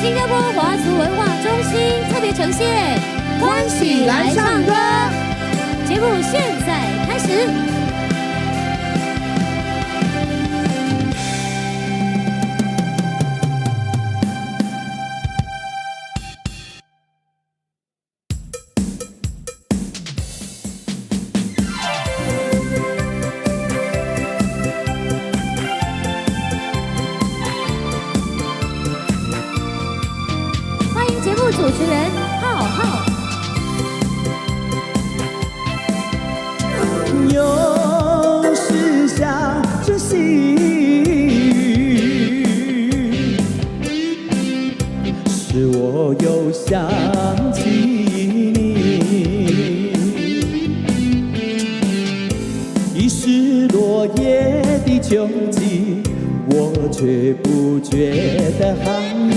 新加坡华族文化中心特别呈现《欢喜来唱歌》节目，现在开始。 节目主持人浩浩，有时想着细雨，使我又想起你。已是落叶的秋季，我却不觉得寒意。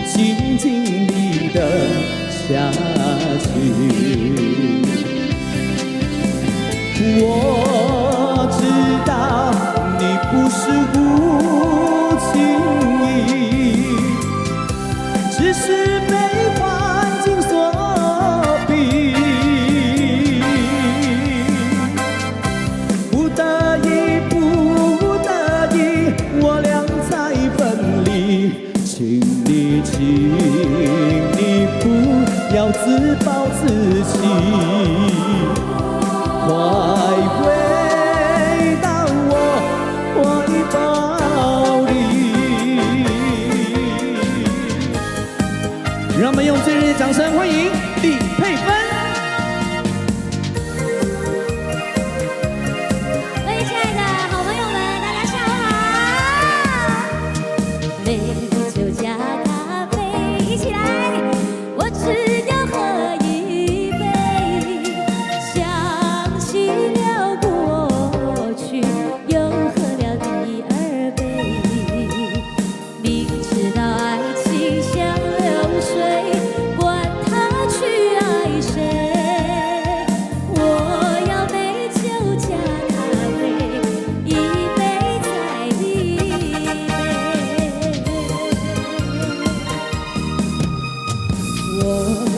静静地等下去，我知道你不是无情意，只是被环境所逼，不得已，不得已，我俩才分离。 请你不要自暴自弃，快回到我怀抱里。让我们用最热烈的掌声欢迎李佩芬。各位亲爱的好朋友们，大家下午好。 加咖啡，一起来！我只要喝一杯，想起了过去，又喝了第二杯。明知道爱情像流水，管他去爱谁，我要美酒加咖啡，一杯再一杯。 我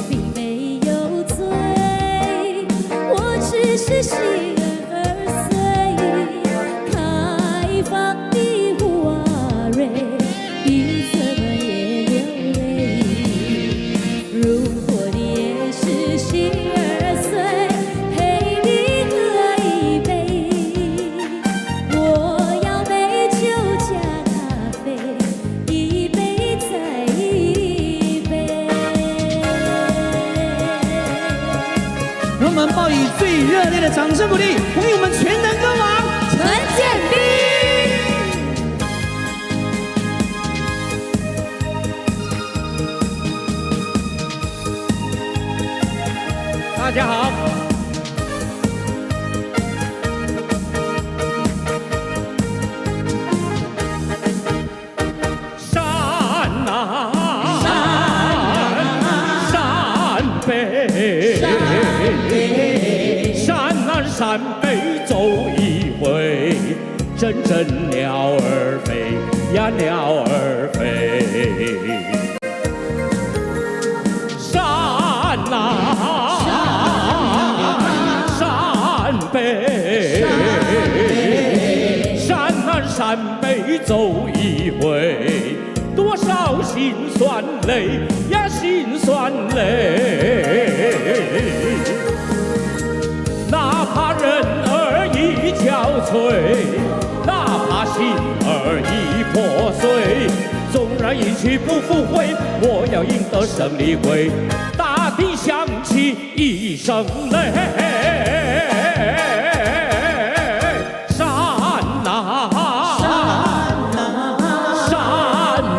并没有醉，我只是心儿碎。开放的花蕊，你怎么也流泪？如果你也是心儿碎，陪你喝一杯。我要美酒加咖啡，一杯再一杯。 让我们报以最热烈的掌声鼓励，欢迎我们全能歌王陈建斌。大家好。山啊山北。 山南山北走一回，阵阵鸟儿飞呀鸟儿飞。山南山北，山南山北走一回，多少辛酸泪呀辛酸泪。 哪怕人儿已憔悴，哪怕心儿已破碎，纵然一去不复回，我要赢得胜利会。大地响起一声雷，山啊山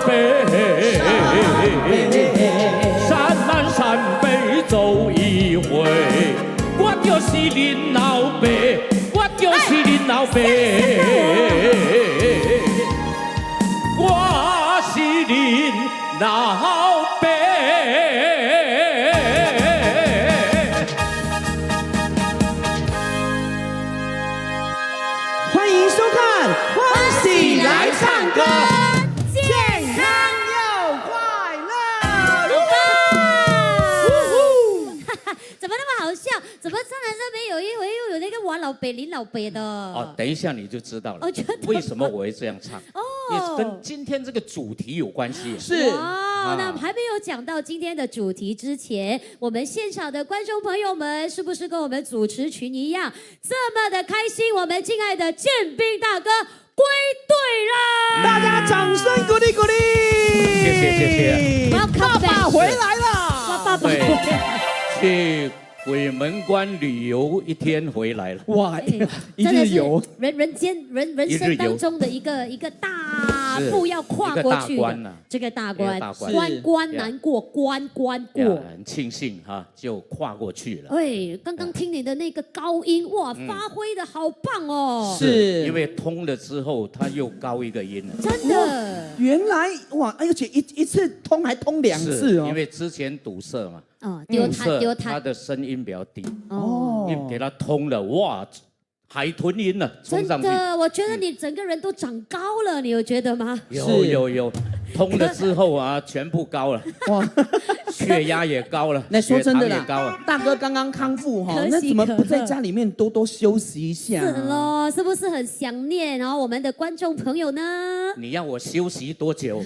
北，山南山北走一回。 我就是恁老爸，我就是恁老爸，我是恁老爸。欢迎收看《欢喜来唱歌》，健康又快乐。有那个王老北、林老北的。哦，等一下你就知道了。真的为什么我会这样唱？也跟今天这个主题有关系。是。哇，那还没有讲到今天的主题之前，我们现场的观众朋友们，是不是跟我们主持群一样这么的开心？我们敬爱的建斌大哥归队了，大家掌声鼓励鼓励。谢谢。爸爸回来了，爸爸回来。去鬼门关旅游1天回来了。哇，一日游，人生当中的一个大步要跨过去的这个大关，关难过，关过。很庆幸哈，就跨过去了。对，刚刚听你的那个高音，哇，发挥的好棒哦。是，因为通了之后，它又高一个音了。真的，原来哇，而且一次通还通2次哦。因为之前堵塞嘛。丢他的声音比较低哦，你给他通了，哇，海豚音了，冲上去。真的，我觉得你整个人都长高了，你有觉得吗？有，通了之后啊，全部高了，哇，血压也高了，那说真的啦，高了。大哥刚刚康复哈，那怎么不在家里面多休息一下？是咯，是不是很想念？然后我们的观众朋友呢？你让我休息多久？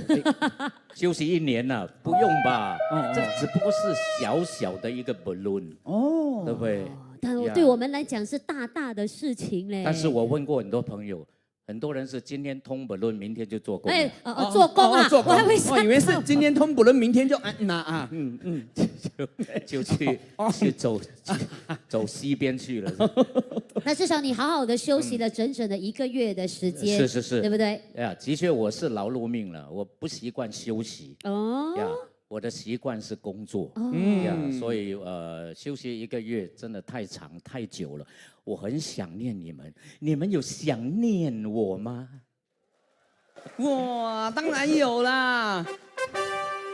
休息1年了，不用吧？这只不过是小小的一个 balloon 哦，对不对？但对我们来讲是大大的事情嘞。但是我问过很多朋友，很多人是今天通balloon，明天就做工。做工啊！我还会我以为是今天通balloon，明天就就去走西边去了。那至少你好好的休息了整整的1个月的时间，是，对不对？呀，的确我是劳碌命了，我不习惯休息。呀，我的习惯是工作。呀，所以休息1个月真的太长太久了，我很想念你们，你们有想念我吗？哇，当然有啦。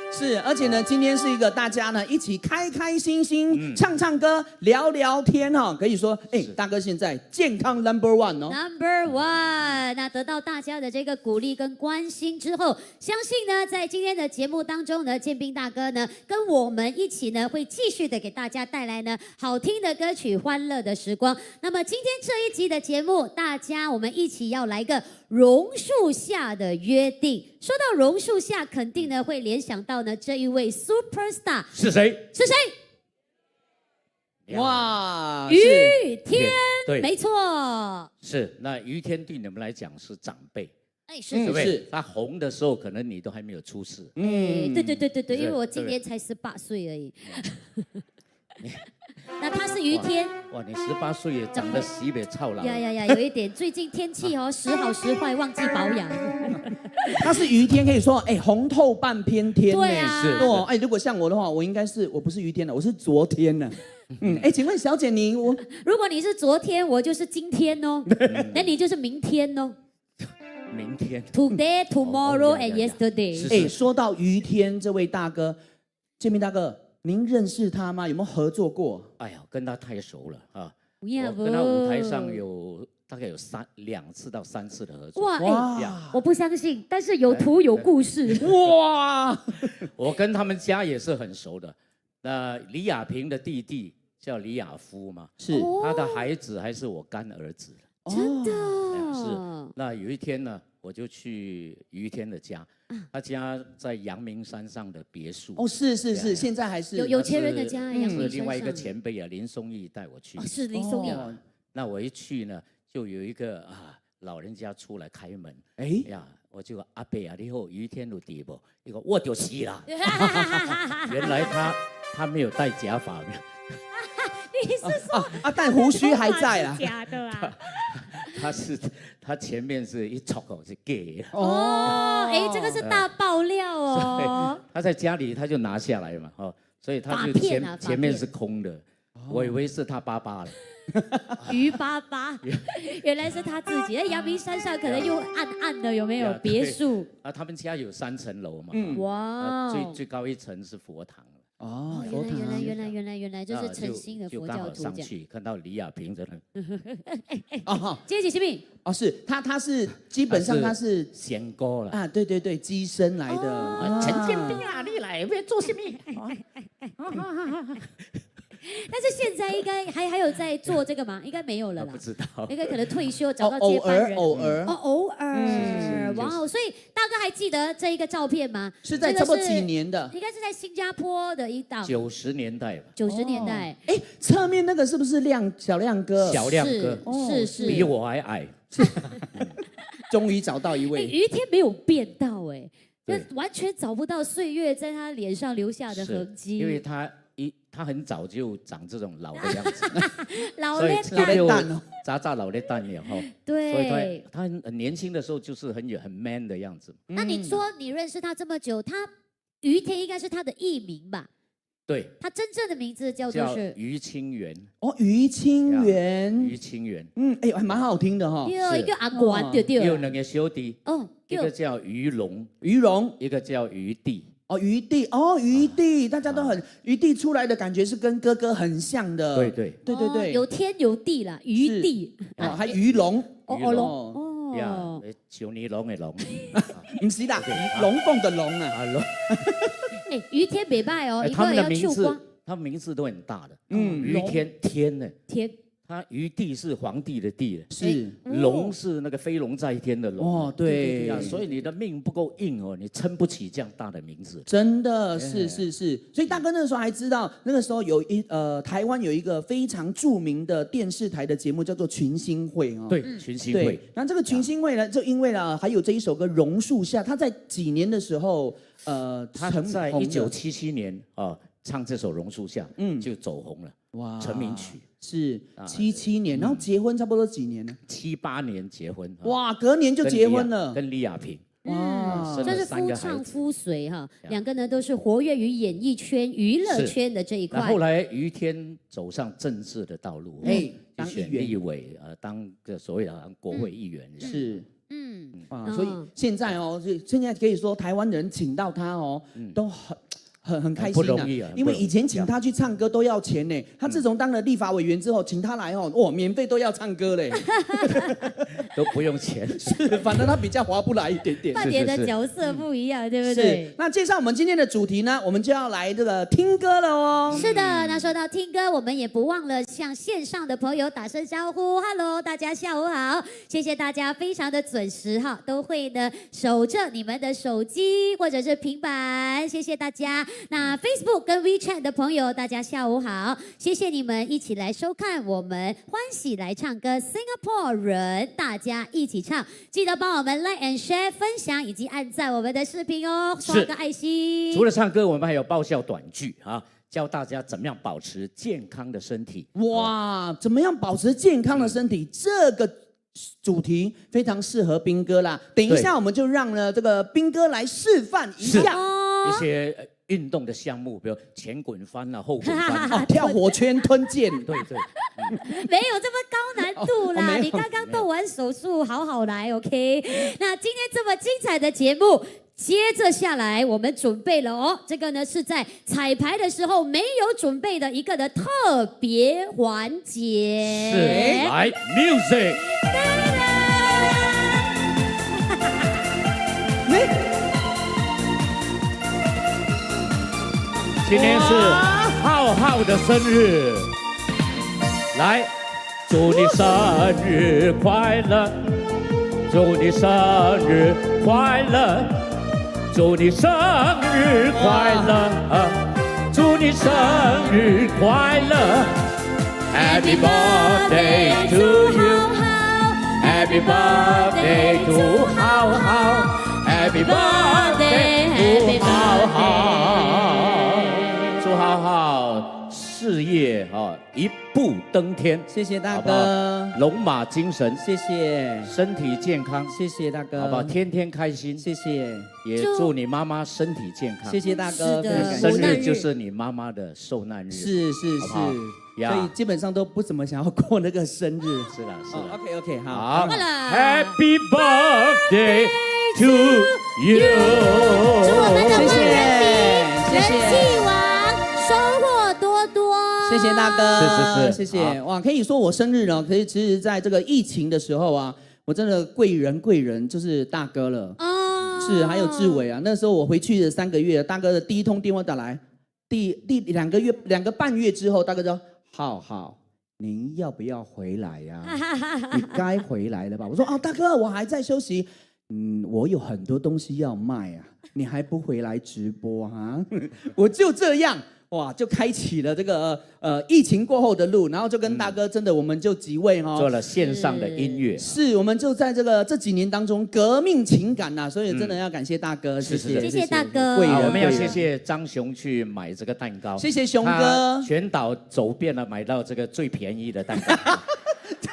是，而且呢，今天是一个大家呢一起开开心心唱歌、聊聊天哈，可以说，大哥现在健康 No.1 哦 ，No.1。那得到大家的这个鼓励跟关心之后，相信呢，在今天的节目当中呢，建斌大哥呢跟我们一起呢，会继续的给大家带来呢好听的歌曲、欢乐的时光。那么今天这一集的节目，大家我们一起要来个榕树下的约定。说到榕树下，肯定呢会联想到呢这一位 superstar 是谁？是谁？哇，于天，对，没错，是。那于天对你们来讲是长辈，是。他红的时候，可能你都还没有出世。对，因为我今年才18岁而已。那他是于天，哇，你18岁也长得西北操劳。呀，有一点，最近天气时好时坏，忘记保养。他是于天，可以说红透半边天。对啊，是。如果像我的话，我应该是我不是于天了，我是昨天呢。请问小姐你如果你是昨天，我就是今天哦，那你就是明天哦。明天 ，Today, tomorrow, and yesterday。说到于天这位大哥，建斌大哥。您认识他吗？有没有合作过？哎呀，跟他太熟了啊！我跟他舞台上大概有2次到3次的合作。哇！我不相信，但是有图有故事。哇！我跟他们家也是很熟的。那李亚平的弟弟叫李亚夫嘛，是他的孩子还是我干儿子。真的。是。那有一天呢，我就去于天的家。他家在阳明山上的别墅。是，现在还是有钱人的家。阳明山上。另外一个前辈林松义带我去。是林松义。那我一去呢，就有一个老人家出来开门。我就阿伯啊，你好，于天有地不？一个我就死了。原来他没有戴假发。你是说但胡须还在啦？假的啊。他前面是一撮口是 gay 这个是大爆料哦。他在家里他就拿下来嘛，所以他就前面是空的，我以为是他爸爸了。于爸爸，原来是他自己。阳明山上可能又暗暗的，有没有别墅？他们家有3层楼嘛。哇，最高1层是佛堂。原来就是诚心的佛教徒。上去看到李亚平的人。阶级亲密。是他是基本上他是仙哥了对，机身来的。陈建斌啊，你来要做什么？但是现在应该还有在做这个吗？应该没有了啦，不知道，应该可能退休找到接班人。偶尔哦，偶尔，哇哦！所以大哥还记得这一个照片吗？是在差不多几年的？应该是在新加坡的一档90年代吧。90年代。哎，侧面那个是不是小亮哥？小亮哥是比我还矮。终于找到一位。于天没有变到哎，就完全找不到岁月在他脸上留下的痕迹。因为他很早就长这种老的样子，老咧蛋哦，渣老咧蛋了哈。对，所以他很年轻的时候就是很 man 的样子。那你说你认识他这么久，他于天应该是他的艺名吧？对，他真正的名字叫做是于清源。哦，于清源。于清源。哎，还蛮好听的哈。有一个阿管，对对。有两个兄弟。哦，一个叫于龙，一个叫于帝。哦，于帝，于帝，大家都很于帝出来的感觉是跟哥哥很像的。对，有天有地啦，于帝。哦，还于龙。龙。呀，小尼龙的龙。不是啦，龙凤的龙啊。龙。哎，于天北拜哦，他们的名字，他们名字都很大的。于天呢？天。他于帝是皇帝的帝，是龙是那个飞龙在天的龙。哦，对呀，所以你的命不够硬哦，你撑不起这样大的名字。真的是，所以大哥那个时候还知道，那个时候有台湾有一个非常著名的电视台的节目叫做《群星会》哦。对，群星会。那这个群星会呢，就因为呢还有这一首歌《榕树下》，他在几年的时候他在1977年唱这首《榕树下》，就走红了，哇，成名曲。是77年，然后结婚差不多几年呢？78年结婚。哇，隔年就结婚了，跟李亚平。哇，这是夫唱夫随哈，两个呢都是活跃于演艺圈、娱乐圈的这一块。后来于天走上政治的道路，当立委，当个所谓的国会议员。是，所以现在现在可以说台湾人请到他都很开心不容易啊，因为以前请他去唱歌都要钱呢，他自从当了立法委员之后，请他来免费都要唱歌嘞，都不用钱，是，反正他比较划不来一点点。扮演的角色不一样，对不对？是。那介绍我们今天的主题呢，我们就要来这个听歌了哦。是的，那说到听歌，我们也不忘了向线上的朋友打声招呼 ，Hello， 大家下午好，谢谢大家非常的准时哈，都会呢守着你们的手机或者是平板，谢谢大家。那 Facebook 跟 WeChat 的朋友，大家下午好，谢谢你们一起来收看我们欢喜来唱歌 Singapore 人，大家一起唱，记得帮我们 Like and Share 分享以及按赞我们的视频哦，刷个爱心。除了唱歌，我们还有爆笑短剧教大家怎么样保持健康的身体。哇，怎么样保持健康的身体？这个主题非常适合彬哥啦。等一下我们就让呢这个彬哥来示范一下一些运动的项目，比如前滚翻后滚翻，跳火圈、吞剑，对，没有这么高难度啦。你刚刚动完手术，好来 ，OK。那今天这么精彩的节目，接着下来我们准备了这个呢是在彩排的时候没有准备的一个的特别环节。是，来 music。今天是浩浩的生日，来，祝你生日快乐，祝你生日快乐，祝你生日快乐，祝你生日快乐 ，Happy birthday to you，Happy birthday to 浩浩 ，Happy birthday to 浩浩。祝浩浩事业一步登天，谢谢大哥，龙马精神，谢谢，身体健康，谢谢大哥，好不好？天天开心，谢谢，也祝你妈妈身体健康，谢谢大哥，生日就是你妈妈的受难日，是，所以基本上都不怎么想要过那个生日，是了，OK， 好，Happy birthday to you， 祝我们的万人迷谢谢人气王收获多多，谢谢大哥，是，谢谢，哇，可以说我生日呢，可以其实在这个疫情的时候我真的贵人就是大哥了，是，还有志伟那时候我回去的3个月，大哥的第一通电话打来，第2个半月之后，大哥说：“浩，您要不要回来呀？你该回来了吧？”我说：“哦，大哥，我还在休息。我有很多东西要卖啊，你还不回来直播啊？”我就这样。哇，就开启了这个疫情过后的路，然后就跟大哥真的，我们就几位做了线上的音乐，是我们就在这几年当中革命情感呐，所以真的要感谢大哥，谢谢大哥。好，我们要谢谢张雄去买这个蛋糕，谢谢雄哥，全岛走遍了，买到这个最便宜的蛋糕。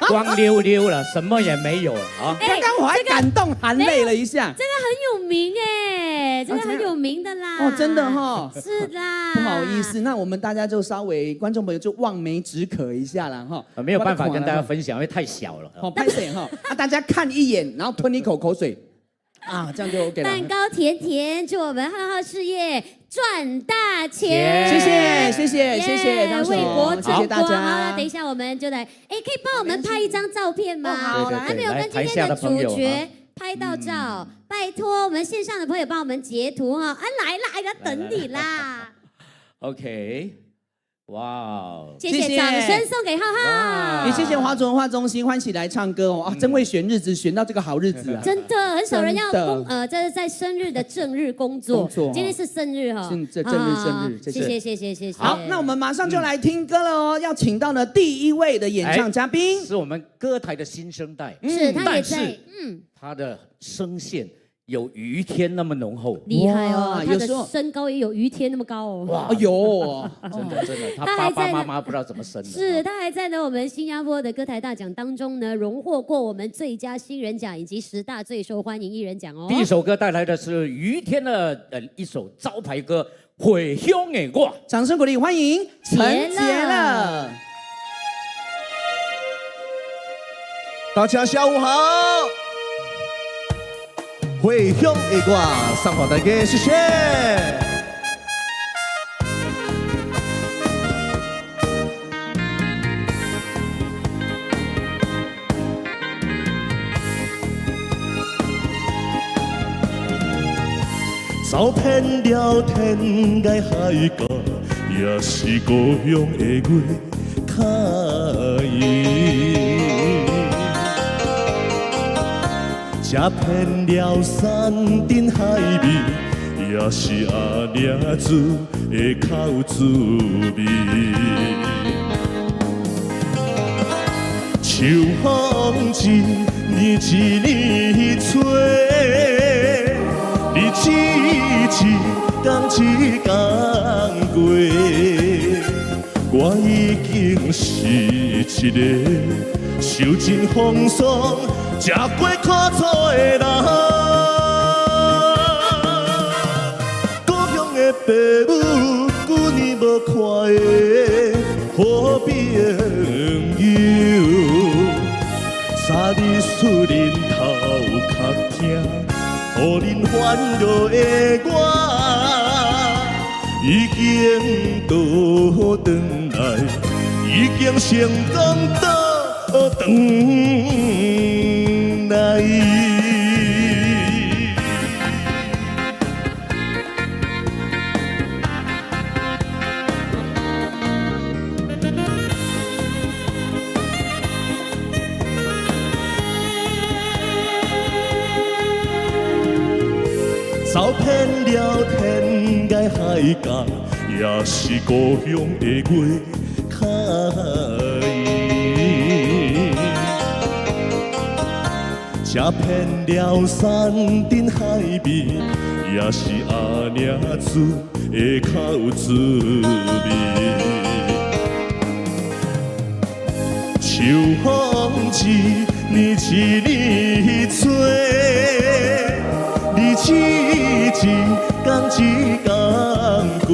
光溜溜了，什么也没有了啊！刚刚我还感动含泪了一下，这个很有名哎，这个很有名的啦。哦，真的哈，是啦。不好意思，那我们大家就稍微观众朋友就望梅止渴一下了哈。没有办法跟大家分享，因为太小了。好，拍谁哈？大家看一眼，然后吞一口口水。啊，这样就 OK 了。蛋糕甜甜，祝我们浩事业赚大钱！谢谢，张为国争光。大家。好了，等一下我们就来，可以帮我们拍一张照片吗？好，还没有跟今天的主角拍到照，拜托我们线上的朋友帮我们截图哈。来了，等你啦。OK。哇哦！谢谢，掌声送给浩浩。也谢谢华族文化中心欢喜来唱歌哦，真会选日子，选到这个好日子啊！真的，很少人要这是在生日的正日工作。今天是生日哈，正日，谢谢。好，那我们马上就来听歌了哦，要请到的第一位的演唱嘉宾是我们歌台的新生代，是他也在，他的声线。有于天那么浓厚，厉害哦！他的身高也有于天那么高哦。哇，有，真的，他爸爸妈妈不知道怎么生的。是他还在呢，我们新加坡的歌台大奖当中呢，荣获过我们最佳新人奖以及10大最受欢迎艺人奖哦。第一首歌带来的是于天的一首招牌歌《回乡的我》，掌声鼓励，欢迎陈洁乐。大家下午好。回乡的我，送给大家，谢谢。走遍了天涯海角，也是故乡的我较意。吃遍了山珍海味，也是阿娘煮的口滋味。秋风一年一年吹，日子一天一天过，我已经是一个受尽风霜。吃过苦楚的人，故乡的父母，旧年无看的好朋友，昨日出人头壳疼，予人烦恼的我，已经倒转来，已经成功倒转。走遍了天涯海角，也是故乡的我较意。吃遍了山珍海味，也是阿娘煮的口滋味。秋风一年一年吹，日子一天一天过，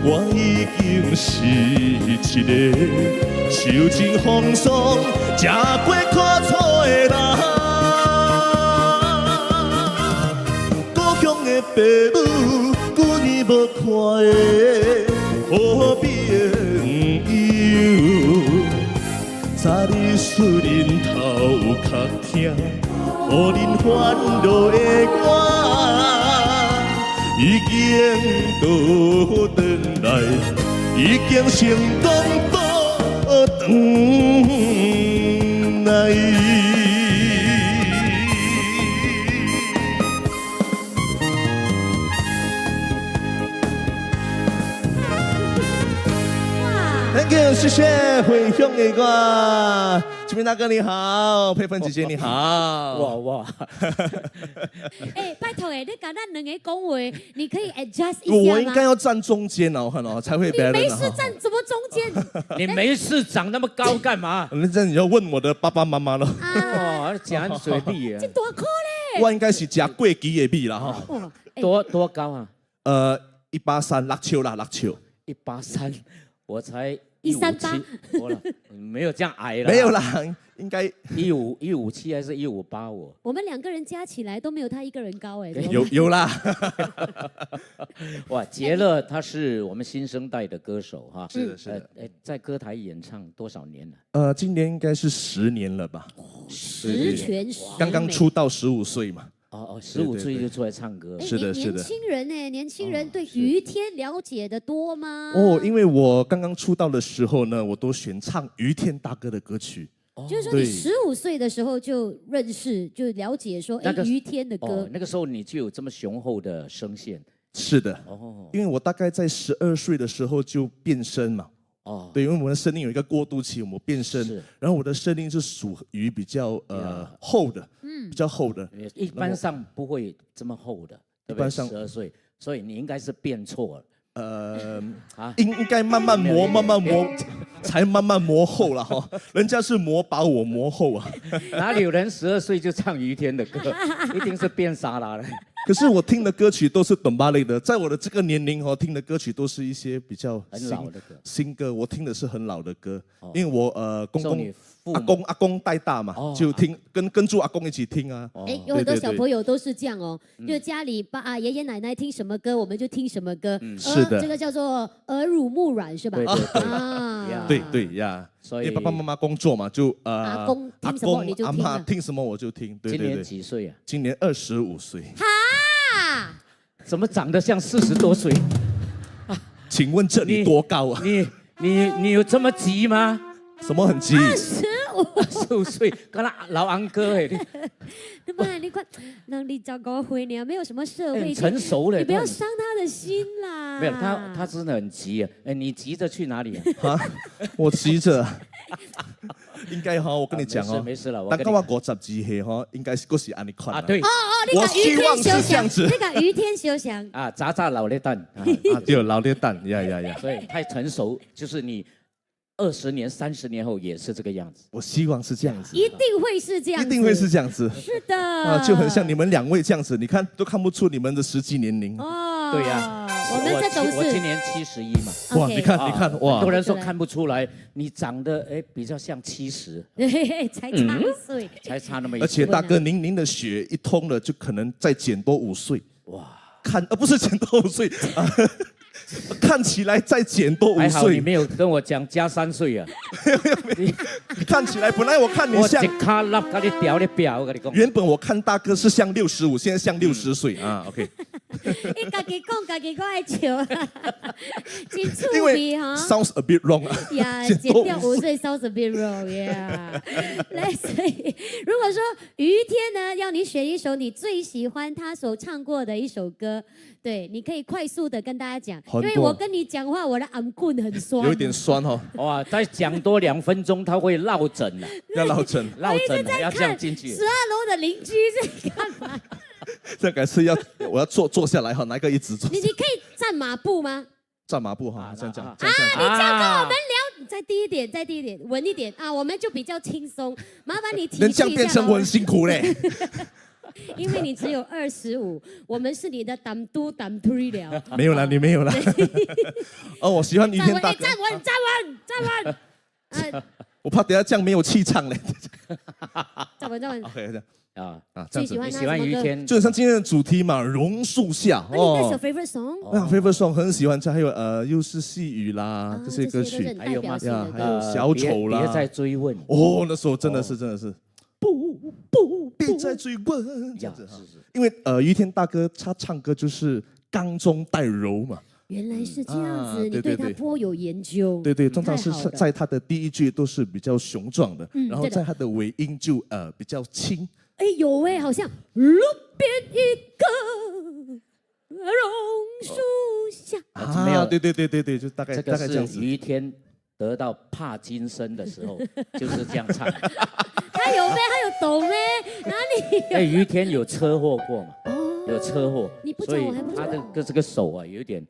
我已经是一个受尽风霜、吃过苦楚的人。故乡的父母，旧年无看的好朋友，昨日出人头壳疼，予人烦恼的我，已经倒转来，已经成功倒转来。Thank you， 谢谢回乡的歌，志明大哥你好，佩芬姐姐你好。哇！哎，拜托哎，你跟咱两个讲话，你可以 adjust 一下吗？我应该要站中间哦，看哦，才会你 balance 没事站怎么中间？你没事长那么高干嘛？那这样你要问我的爸爸妈妈了。哦，讲水利啊，这多可嘞！我应该是吃过期的米啦哈。哇，多高啊？183，六尺啦，6尺。183，我才138，我了，没有这样矮了。没有啦，应该157还是158我？我们2个人加起来都没有他一个人高哎。有啦。哇，杰乐他是我们新生代的歌手哈。是的，是的。在歌台演唱多少年了？今年应该是10年了吧十全十美。刚刚出道15岁嘛。哦，15岁就出来唱歌。是的，是的。年轻人呢？年轻人对于天了解的多吗？哦，因为我刚刚出道的时候呢，我都选唱于天大哥的歌曲。就是说，你15岁的时候就认识、就了解说，哎，于天的歌。那个时候你就有这么雄厚的声线。是的。哦。因为我大概在12岁的时候就变声嘛。哦。对，因为我的声音有一个过渡期，我变声，然后我的声音是属于比较厚的，比较厚的。一般上不会这么厚的，一般上12岁，所以你应该是变错了。应该慢慢磨，才慢慢磨厚了哈。人家是把我磨厚啊。哪里有人12岁就唱于天的歌？一定是变沙拉了。可是我听的歌曲都是短巴类的，在我的这个年龄听的歌曲都是一些比较很老的歌。新歌，我听的是很老的歌，因为我阿公带大嘛，就听跟住阿公一起听啊。哎，有很多小朋友都是这样哦，就家里爷爷奶奶听什么歌，我们就听什么歌。是的，这个叫做耳濡目染是吧？对呀。因为爸爸妈妈工作嘛，就阿公听什么你就听，阿妈听什么我就听。对。今年几岁啊？今年25岁。哈？怎么长得像40多岁？请问这里多高啊？你有这么急吗？什么很急？25岁，跟他老安哥哎。你快，让你糟糕回你啊，没有什么社会成熟了，你不要伤他的心啦。没有，他真的很急啊。哎，你急着去哪里啊？我急着。应该我跟你讲没事了。但刚我50几岁应该是过是安尼看。对。我希望是这样子。那个于天休想炸老烈蛋。对，老烈蛋呀。所以太成熟，就是你。20年、30年后也是这个样子，我希望是这样子，一定会是这样子，一定会是这样子，是的，就很像你们2位这样子，你看都看不出你们的实际年龄哦。对呀，我们这种是，我今年71嘛。哇，你看，哇，很多人说看不出来，你长得比较像70，才差1岁，才差那么1岁。而且大哥，您的血一通了，就可能再减多5岁。哇，不是减多5岁。看起来再减多5岁，还好你没有跟我讲加3岁啊！你看起来本来我看你像，我一卡拉给你表你表，我跟你讲。原本我看大哥是像65，现在像60岁啊。OK。你自己讲爱笑，真趣味哈。Sounds a bit wrong 啊。呀，减掉5岁 sounds a bit wrong 呀。来，所以如果说于天呢，要你选一首你最喜欢他所唱过的一首歌，对，你可以快速的跟大家讲，因为我跟你讲话，我的耳棍很酸，有一点酸哈。哇，再讲多2分钟，他会落枕了。要落枕，要这样进去。12楼的邻居在干嘛？这改是我要坐下来哈，拿个椅子坐。你可以站马步吗？站马步哈，这样讲。你这样跟我们聊，再低一点，稳一点啊，我们就比较轻松。麻烦你提示一下。能这样变成我很辛苦嘞。因为你只有25，我们是你的挡2挡3了。没有啦，你没有啦。我喜欢于天大哥。站稳。我怕等下这样没有气唱嘞。站稳。OK， 这样。最喜欢你喜欢于天，就像今天的主题嘛，榕树下。哦， favorite song。favorite song 很喜欢，还有又是细雨啦这些歌曲，还有吗？还有小丑啦。别再追问。那时候真的是。不必还在追问这样子哈。因为于天大哥他唱歌就是刚中带柔嘛。原来是这样子，你对他颇有研究。对，通常是在他的第一句都是比较雄壮的，然后在他的尾音就比较轻。哎，有哎，好像路边一个榕树下。没有，对，就大概这样子。于天得到帕金森的时候就是这样唱。他有懂咩？哪里？哎，于天有车祸过嘛？有车祸，你不讲我还不知道。所以他的这个手啊，有点。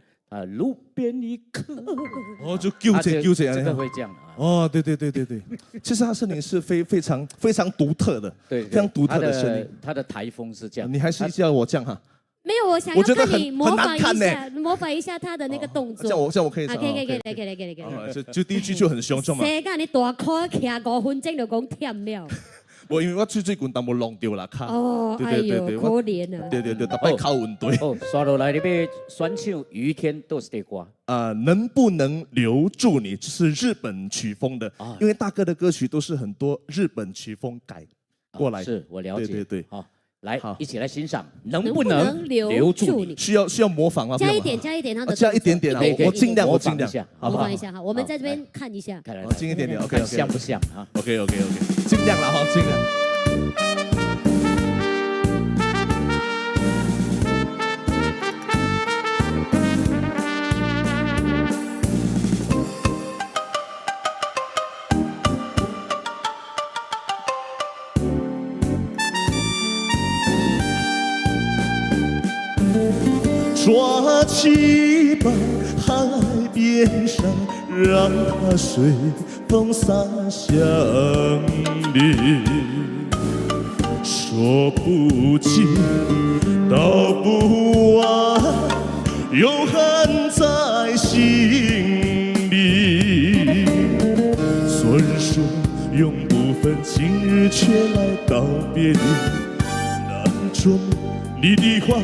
路边一棵，就纠结，这个会这样对。其实他声音是非常独特的，对，非常独特的声音。他的台风是这样，你还是叫我这样哈？没有，我想要看你模仿一下他的那个动作。这样我可以。可以。就第一句就很凶壮嘛。谁讲你大块骑5分钟就讲忝了？我因为我最近但冇弄掉啦卡。哎呦，可怜啊！对，特别靠稳对。刷落来你要选唱于天都是这歌。能不能留住你？是日本曲风的，因为大哥的歌曲都是很多日本曲风改过来。是我了解。对。好，来一起来欣赏，能不能留住你？需要模仿吗？加一点他的。加一点点啊！我尽量。模仿一下哈，我们在这边看一下。近一点 ，OK， 像不像啊 ？OK， 尽量了哈，尽量。抓起吧，海边上，让它随风洒向你。说不尽，道不完，永恒在心里。虽然说永不分，今日却来道别你，那种你的话。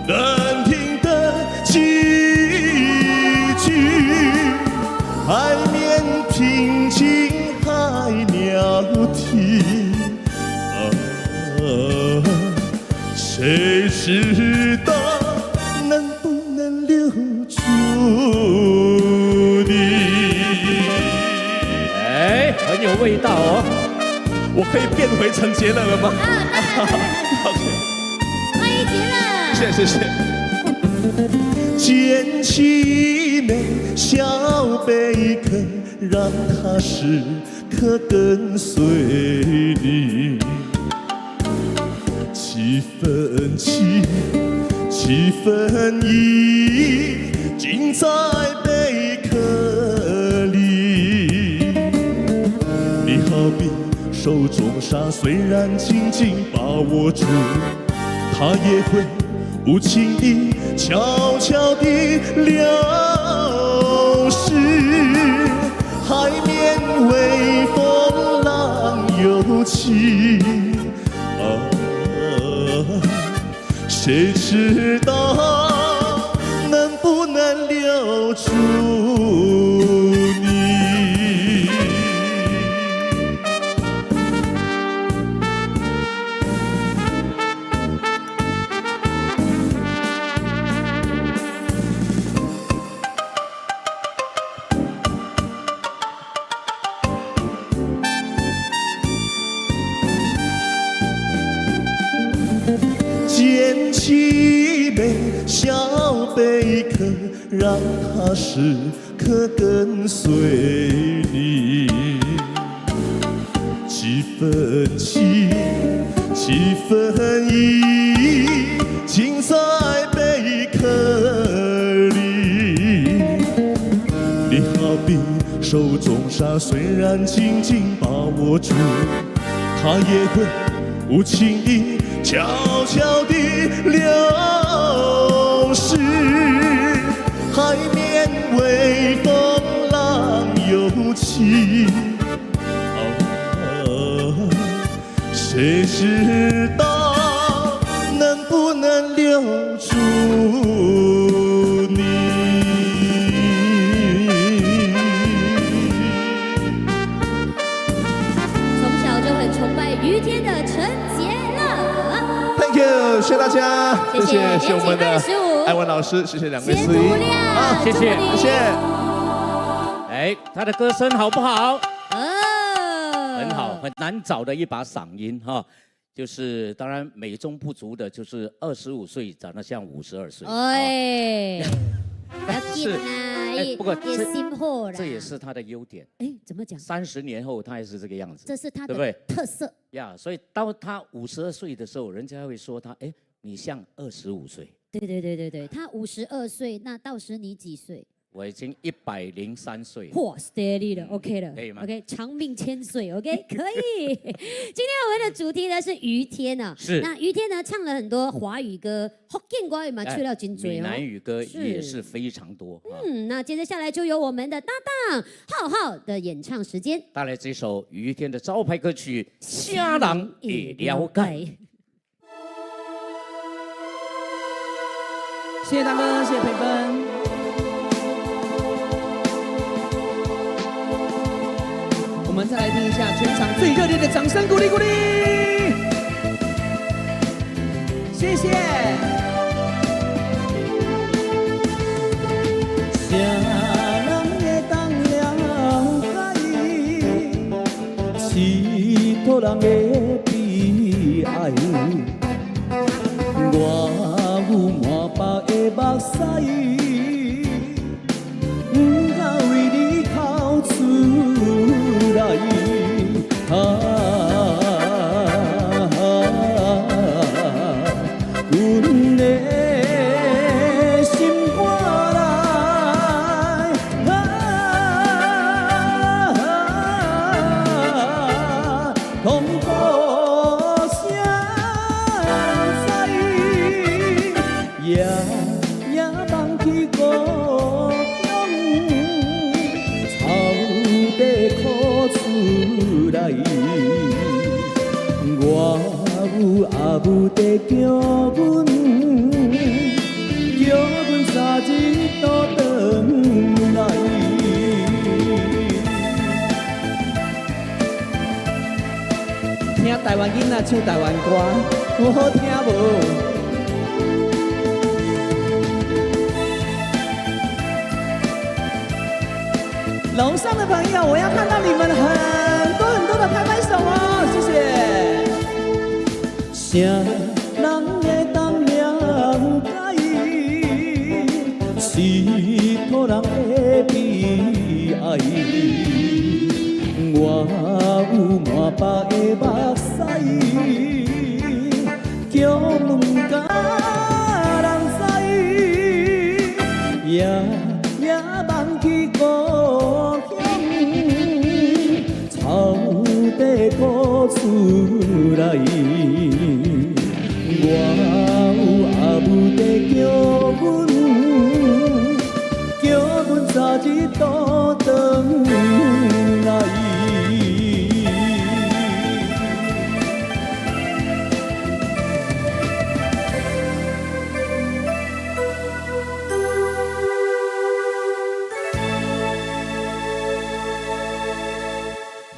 难听的几句，海面平静，海鸟啼。谁知道能不能留住你？哎，很有味道哦！我可以变回陈杰伦了吗？欢迎杰伦。谢谢。捡起美小贝壳，让它时刻跟随你。七分情，七分意，尽在贝壳里。你好比手中沙，虽然紧紧把握住，它也会无情地、悄悄地流逝。海面微风，浪又起，谁知道能不能留住你？捡起美小贝壳，让它时刻跟随你。几分情，几分意，尽在贝壳里。你好比手中沙，虽然紧紧把握住，它也会无情地、悄悄地流逝。海面微风，浪又起，谁知道能不能留住你？从小就很崇拜于天的陈杰乐。谢我们的25艾文老师，谢谢两位先司仪，不亮，谢谢祝福你谢谢。哎，他的歌声好不好？哦，很好，很难找的一把嗓音哈。就是当然美中不足的，就是25岁长得像52岁。哎，要紧啦，不过也心火啦，这也是他的优点。哎，怎么讲？ 30年后他还是这个样子，这是他的对不对特色。呀，所以到他52岁的时候，人家会说他，哎，你像25岁。对，他52岁，那到时你几岁？我已经103岁了。嚯 ，steady 了，OK 了，可以吗？OK，长命千岁，OK，可以。今天我们的主题呢是于天啊，是那于天呢唱了很多华语歌，福建国语嘛，去了金嘴哦。闽南语歌也是非常多。那接着下来就由我们的搭档浩浩的演唱时间，带来这首于天的招牌歌曲《虾人也了解》。谢谢大哥，谢谢培芬。我们再来听一下全场最热烈的掌声，鼓励鼓励，谢谢。啥人会当了解，是托人的悲哀。我有满腹的目屎。 阮的心肝内，痛苦谁知？夜梦去故乡，草地苦出来。 我有阿母在叫阮，叫阮早日倒转来。听台湾囡仔唱台湾歌，我好听无？楼上的朋友，我要看到你们很多的拍拍手哦，谢谢。 啥人会当了解？是托人的悲哀。我有满腹的目屎，叫问甲人知。夜梦去故乡，草地苦出来。 我有阿母在叫阮，叫阮早日倒转来。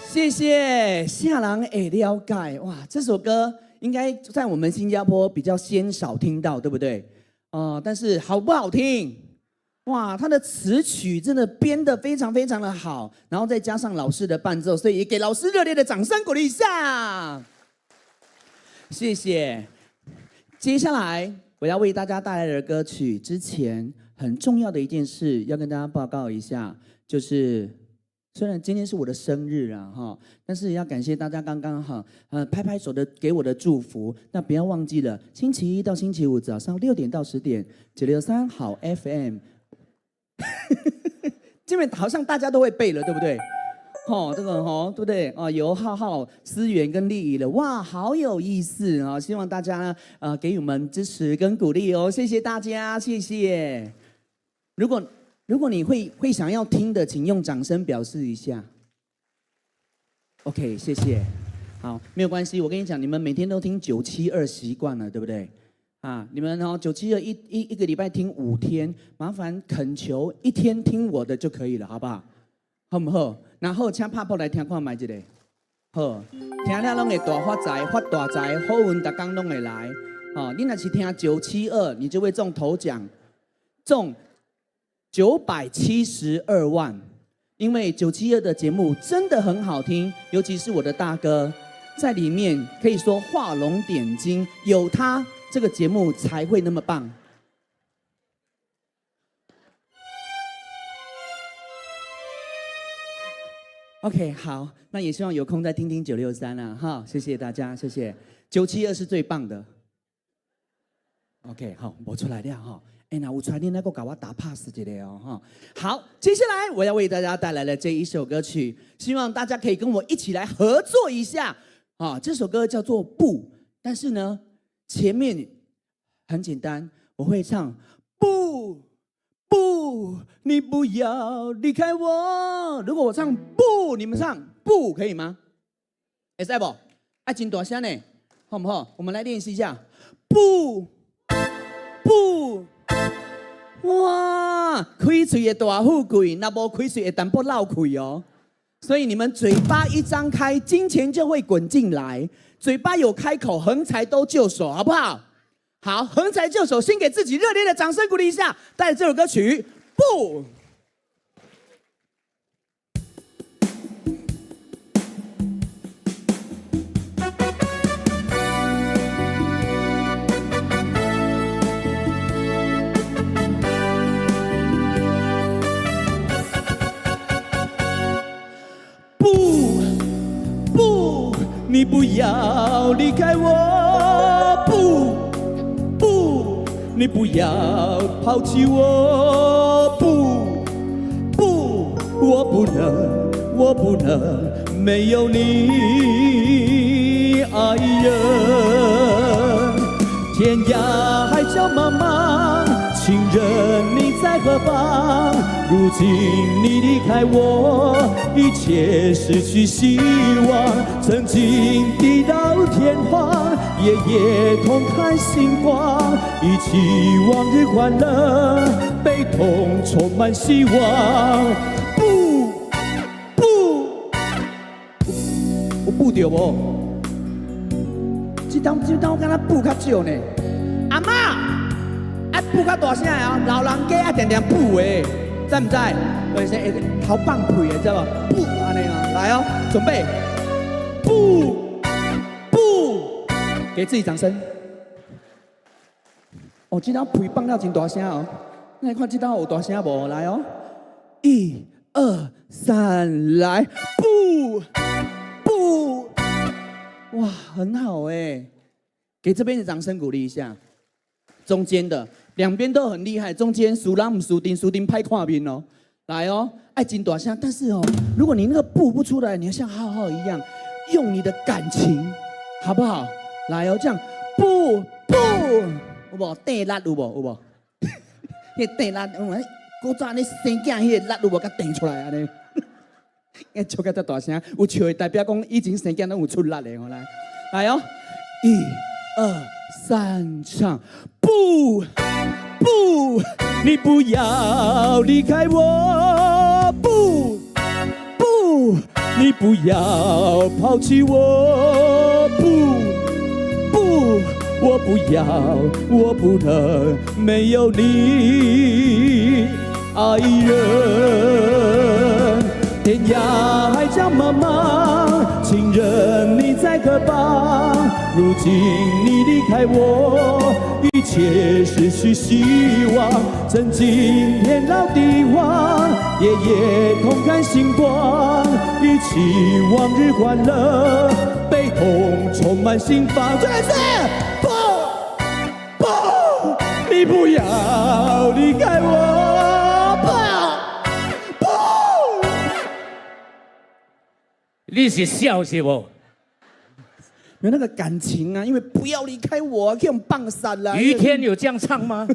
谢谢夏人会了解哇，这首歌。 应该在我们新加坡比较鲜少听到，对不对？但是好不好听？哇，他的词曲真的编得非常的好，然后再加上老师的伴奏，所以也给老师热烈的掌声鼓励一下。谢谢。接下来我要为大家带来的歌曲之前很重要的一件事要跟大家报告一下，就是。 虽然今天是我的生日啊，哈，但是也要感谢大家刚刚哈，拍拍手的给我的祝福。那不要忘记了，星期一到星期五早上6点到10点，963好 FM， 基本好像大家都会背了，对不对？哦，这个哦，对不对？哦，由浩浩、思源跟丽仪的，哇，好有意思啊！希望大家呢，给予我们支持跟鼓励哦，谢谢大家，谢谢。如果你会想要听的，请用掌声表示一下。OK， 谢谢。好，没有关系。我跟你讲，你们每天都听972习惯了，对不对？啊，你们972一个礼拜听5天，麻烦恳求1天听我的就可以了，好不好？好不好？然后请拍波来听看卖一个。好，听了拢会大发财，发大财，好运逐工拢会来。哦，你若是听972，你就会中头奖，中972万。因为972的节目真的很好听，尤其是我的大哥在里面，可以说画龙点睛，有他这个节目才会那么棒。OK， 好，那也希望有空再听听963啊，哈，谢谢大家，谢谢。972是最棒的。OK， 好，我出来了哈。哎，那我出来你那个给我打 pass 一下哦，哈。好，接下来我要为大家带来的这一首歌曲，希望大家可以跟我一起来合作一下啊。这首歌叫做《不》，但是呢，前面很简单，我会唱不。不，你不要离开我。如果我唱不，你们唱不可以吗？会使不？爱真大声呢，好不好？我们来练习一下。不，不，哇，开嘴的大富贵，那无开嘴的淡薄闹亏哦。所以你们嘴巴一张开，金钱就会滚进来。嘴巴有开口，横财都就手，好不好？好，横财就手，先给自己热烈的掌声鼓励一下，带着这首歌曲《不》。不，不，你不要离开我，不。不，你不要抛弃我，不，不，我不能，我不能没有你，爱人。天涯海角茫茫，情人你在何方？如今你离开我，一切失去希望。曾经地老天荒，夜夜同看星光，一起往日欢乐，悲痛充满希望。不，不，我不对不？这当我敢若不较少呢。阿嬷，爱不较大声啊！老人家爱定定不的，知唔知？有时头放屁的，知道不？不，安尼哦，来哦，准备，不，不，给自己掌声。哦，这当屁放了真大声哦，那看这当有大声无？来哦，1、2、3，来，不，不，哇，很好哎，给这边的掌声鼓励一下。中间的两边都很厉害，中间输人不输阵，输阵歹看面哦。来哦，爱真大声，但是哦，如果你那个不出来，你要像浩浩一样，用你的感情，好不好？来哦，这样不，有无？电力有无？有无？那电力，古早那生囝那个力有无？甲电出来安尼。哎，笑甲遮大声，有笑的代表讲以前生囝拢有出力的，我来，来哦，1、2、3，唱。不，不，你不要离开我，不，不，你不要抛弃我，不，不，我不要，我不能没有你，爱人。天涯海角茫茫，情人你在何方？如今你离开我，一切失去希望。曾经天老地荒，夜夜同看星光，一起往日欢乐，悲痛充满心房。最后一次，不，不，你不要离开我。你是笑是不？有那个感情啊，因为不要离开我，可以用棒散啦。于天有这样唱吗？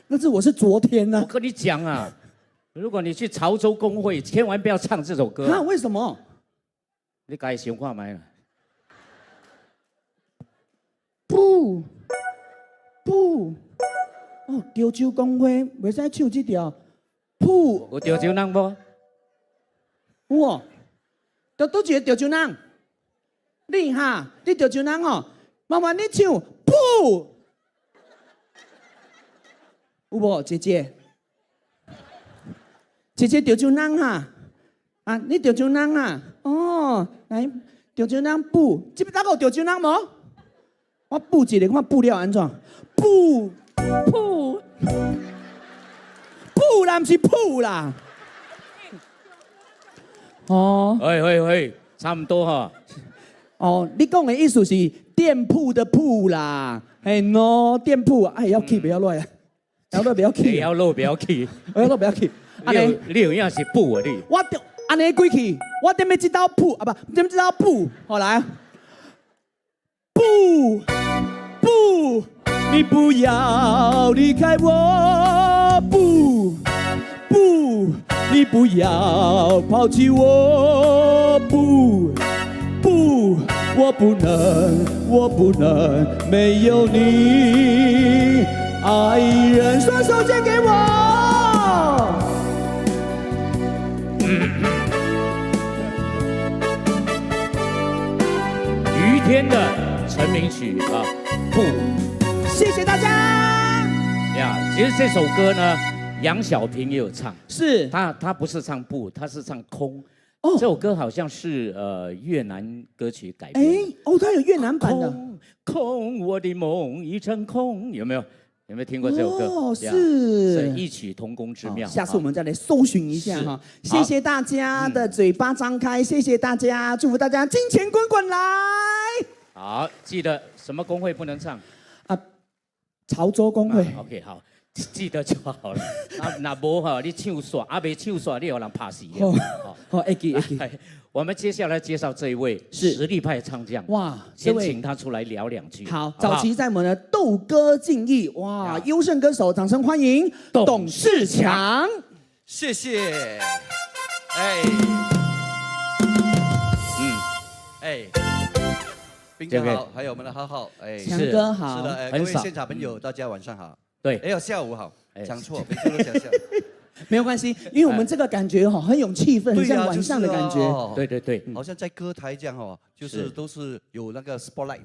那是我是昨天呢、我跟你讲啊，如果你去潮州工会，千万不要唱这首歌。啊，为什么？你改想看麦了。不，不，哦，潮州工会袂使唱这条。不，有潮州人不？有哦。都一个潮州人，你哈，你潮州人吼，慢慢你唱，不，有无姐姐？姐姐潮州人哈，啊，你潮州人啊？哦，来，潮州人不，这边哪个有潮州人无？我补一个，看补了安怎？补，啦，不是补啦。哦，喂，差不多哈。哦，你讲的意思是店铺的铺啦，哎喏，店铺，哎，要 keep 不要乱啊，要乱不要 keep， 要漏不要去，要乱不要 keep。你有样是补啊你。我着安尼过去，我踮要这道铺啊不，踮这道铺，好来，不，你不要离开我，不，你不要抛弃我，不，我不能没有你，爱人双手借给我。于天的成名曲啊，不谢谢大家。呀。其实这首歌呢，杨小萍也有唱，是他不是唱不，他是唱空。哦这首歌好像是越南歌曲改编。哎哦，它有越南版的。空，我的梦已成空，有没有听过这首歌？哦，呀是异曲同工之妙。下次我们再来搜寻一下哈。谢谢大家的嘴巴张开，谢谢大家，祝福大家金钱滚滚来。好，记得什么工会不能唱？啊，潮州工会。 OK， 好，记得就好了。那无哈，你唱耍，没唱耍，你有人怕死。好，会记。我们接下来介绍这一位是实力派唱将。哇，这位先请他出来聊两句。好，不好早期在我们的斗歌竞艺，哇，优胜歌手，掌声欢迎董事强。谢谢。哎，哎，兵哥好，还有我们的浩浩，哎，强哥好，是的，哎，各位很少现场朋友，大家晚上好。对，哎呦，下午好，讲错，每次都讲下午。没有关系，因为我们这个感觉哈很有气氛，很对呀像晚上的感觉。对，好像在歌台这样哦，就是都是有那个 spotlight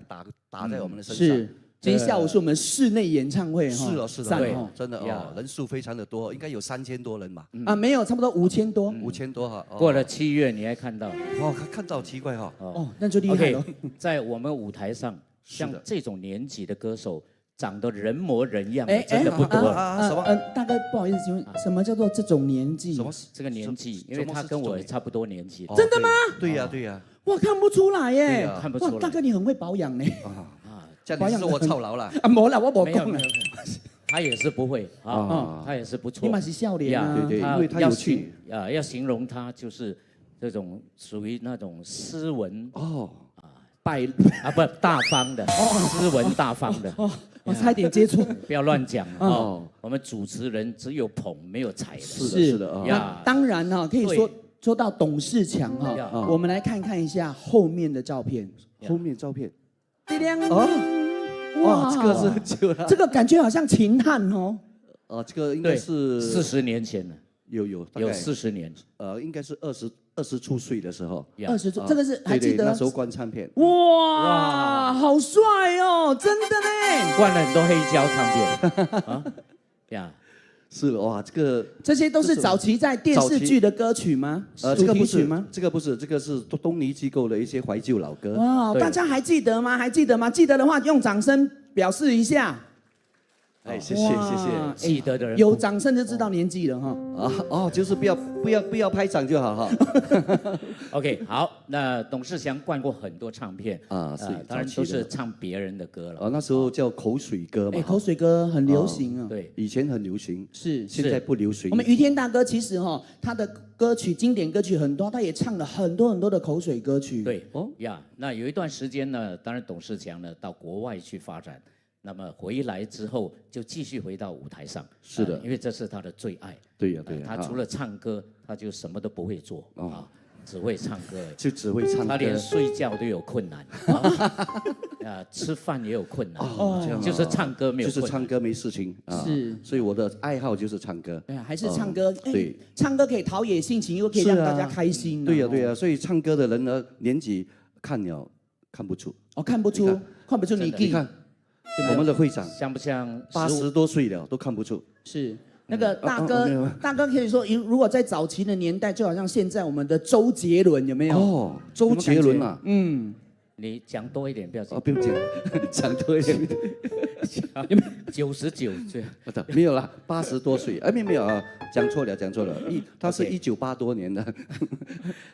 打在我们的身上。是，今天下午是我们室内演唱会哈。是哦，是的，对，真的哦，人数非常的多，应该有3000多人吧？啊，没有，差不多5000多。 5000多哈。过了7月你还看到。哦，看到奇怪哈。哦，那就厉害了。在我们舞台上，像这种年纪的歌手。 长得人模人样的真的不多。什么？大哥，不好意思，请问什么叫做这种年纪？什么？这个年纪，因为他跟我差不多年纪。真的吗？对呀。哇，看不出来耶，看不出来。大哥，你很会保养呢。这样你是我操劳了。啊，没了，我没讲了。他也是不会啊，他也是不错。你嘛是笑脸啊，对，因为他有趣啊，要形容他就是这种属于那种斯文哦不大方的，斯文大方的。我差一点接错，不要乱讲哦。我们主持人只有捧没有踩的。是的啊。当然哈，可以说到董事强哈，我们来看一下后面的照片。后面照片。哇，这个是很久了。这个感觉好像秦汉哦。这个应该是40年前了。有40年。应该是20出岁的时候。 20出，这个是还记得那时候灌唱片。哇，好帅哦，真的呢。灌了很多黑胶唱片。呀，是哇，这些都是早期在电视剧的歌曲吗？这个不是吗？这个不是，这个是东尼机构的一些怀旧老歌。哇，大家还记得吗？记得的话，用掌声表示一下。哎，谢谢。记得的人有掌声就知道年纪了哈。就是不要拍掌就好哈。OK， 好，那董事强灌过很多唱片是，当然都是唱别人的歌了。那时候叫口水歌嘛。口水歌很流行啊。对，以前很流行，是现在不流行。我们于天大哥其实他的歌曲经典歌曲很多，他也唱了很多的口水歌曲。对，那有一段时间呢，当然董事强呢到国外去发展。 那么回来之后，就继续回到舞台上。是的，因为这是他的最爱。对呀。他除了唱歌，他就什么都不会做只会唱歌。就只会唱歌。他连睡觉都有困难。吃饭也有困难。就是唱歌没有。就是唱歌没事情。是。所以我的爱好就是唱歌。对，还是唱歌。对。唱歌可以陶冶性情，又可以让大家开心。对呀。所以唱歌的人呢，年纪看了。看不出。哦，看不出，看不出你你看，我们的会长像不像80多岁了都看不出。是。那个大哥，大哥可以说，如果在早期的年代，就好像现在我们的周杰伦有没有？哦，周杰伦啊，你讲多一点，不要紧。不用讲，讲多一点。有没有99岁？没有啦，80多岁。没有啊，讲错了。他是1980多年的。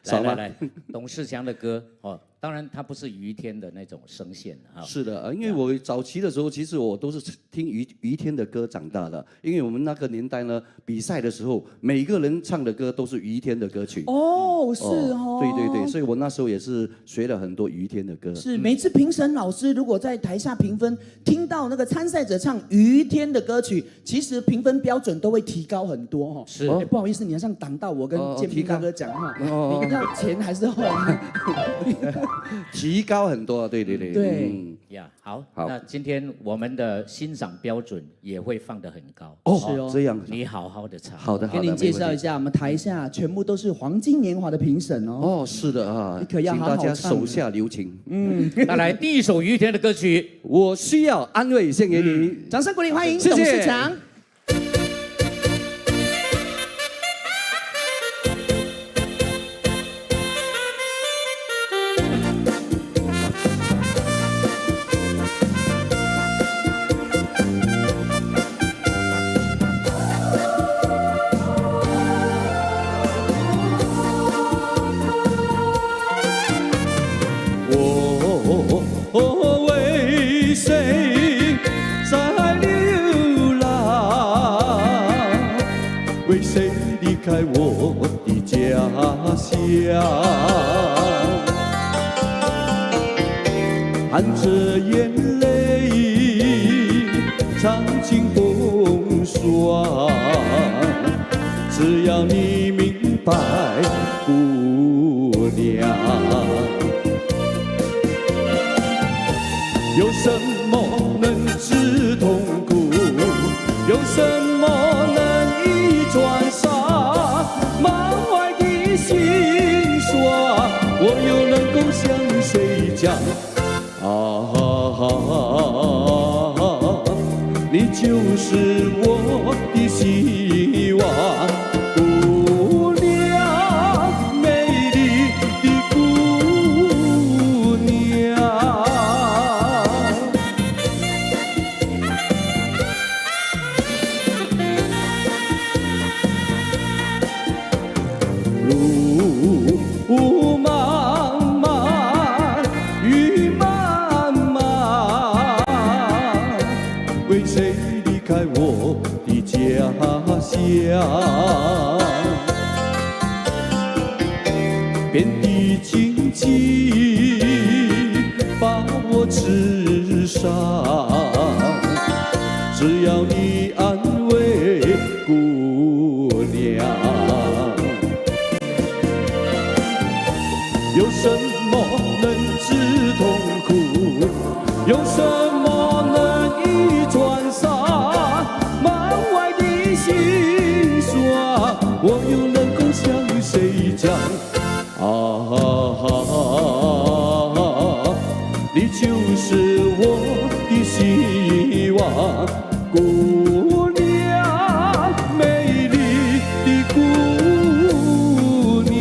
来，董事强的歌哦，当然他不是于天的那种声线啊。是的，因为我早期的时候，其实我都是听于天的歌长大的。因为我们那个年代呢，比赛的时候，每个人唱的歌都是于天的歌曲。哦，是哦。对，所以我那时候也是学了很多于天的歌。是，每次评审老师如果在台下评分，听到那个参赛者唱于天的歌曲，其实评分标准都会提高很多哈。是，不好意思，你好像挡到我跟建平大哥讲哈，你要前还是后？提高很多，对。呀，好，那今天我们的欣赏标准也会放得很高。哦，这样，你好好的唱。好的，给您介绍一下，我们台下全部都是黄金年华的评审哦。哦，是的啊，你可要好好唱。请大家手下留情。那来第一首于天的歌曲，我需要安慰，献给你。掌声鼓励，欢迎谢谢董事强。为谁在流浪？为谁离开我的家乡？含着眼泪尝尽风霜，只要你明白，姑娘。有什么能治痛苦？有什么能一转杀满怀的心酸？我又能够向谁讲？你就是我的希望，姑娘，美丽的姑娘。路漫漫，雨漫漫，为谁离开我的家乡？遍地荆棘把我刺伤，只要你安慰姑娘。有什么能治痛苦？有什么能一转杀满怀的心酸？我又能够向谁讲？你就是我的希望，姑娘，美丽的姑娘。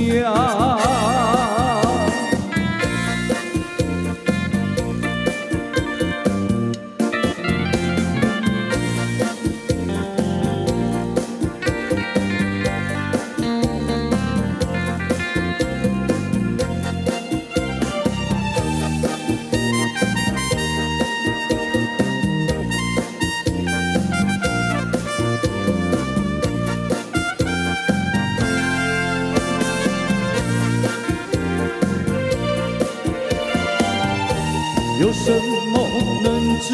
有什么能治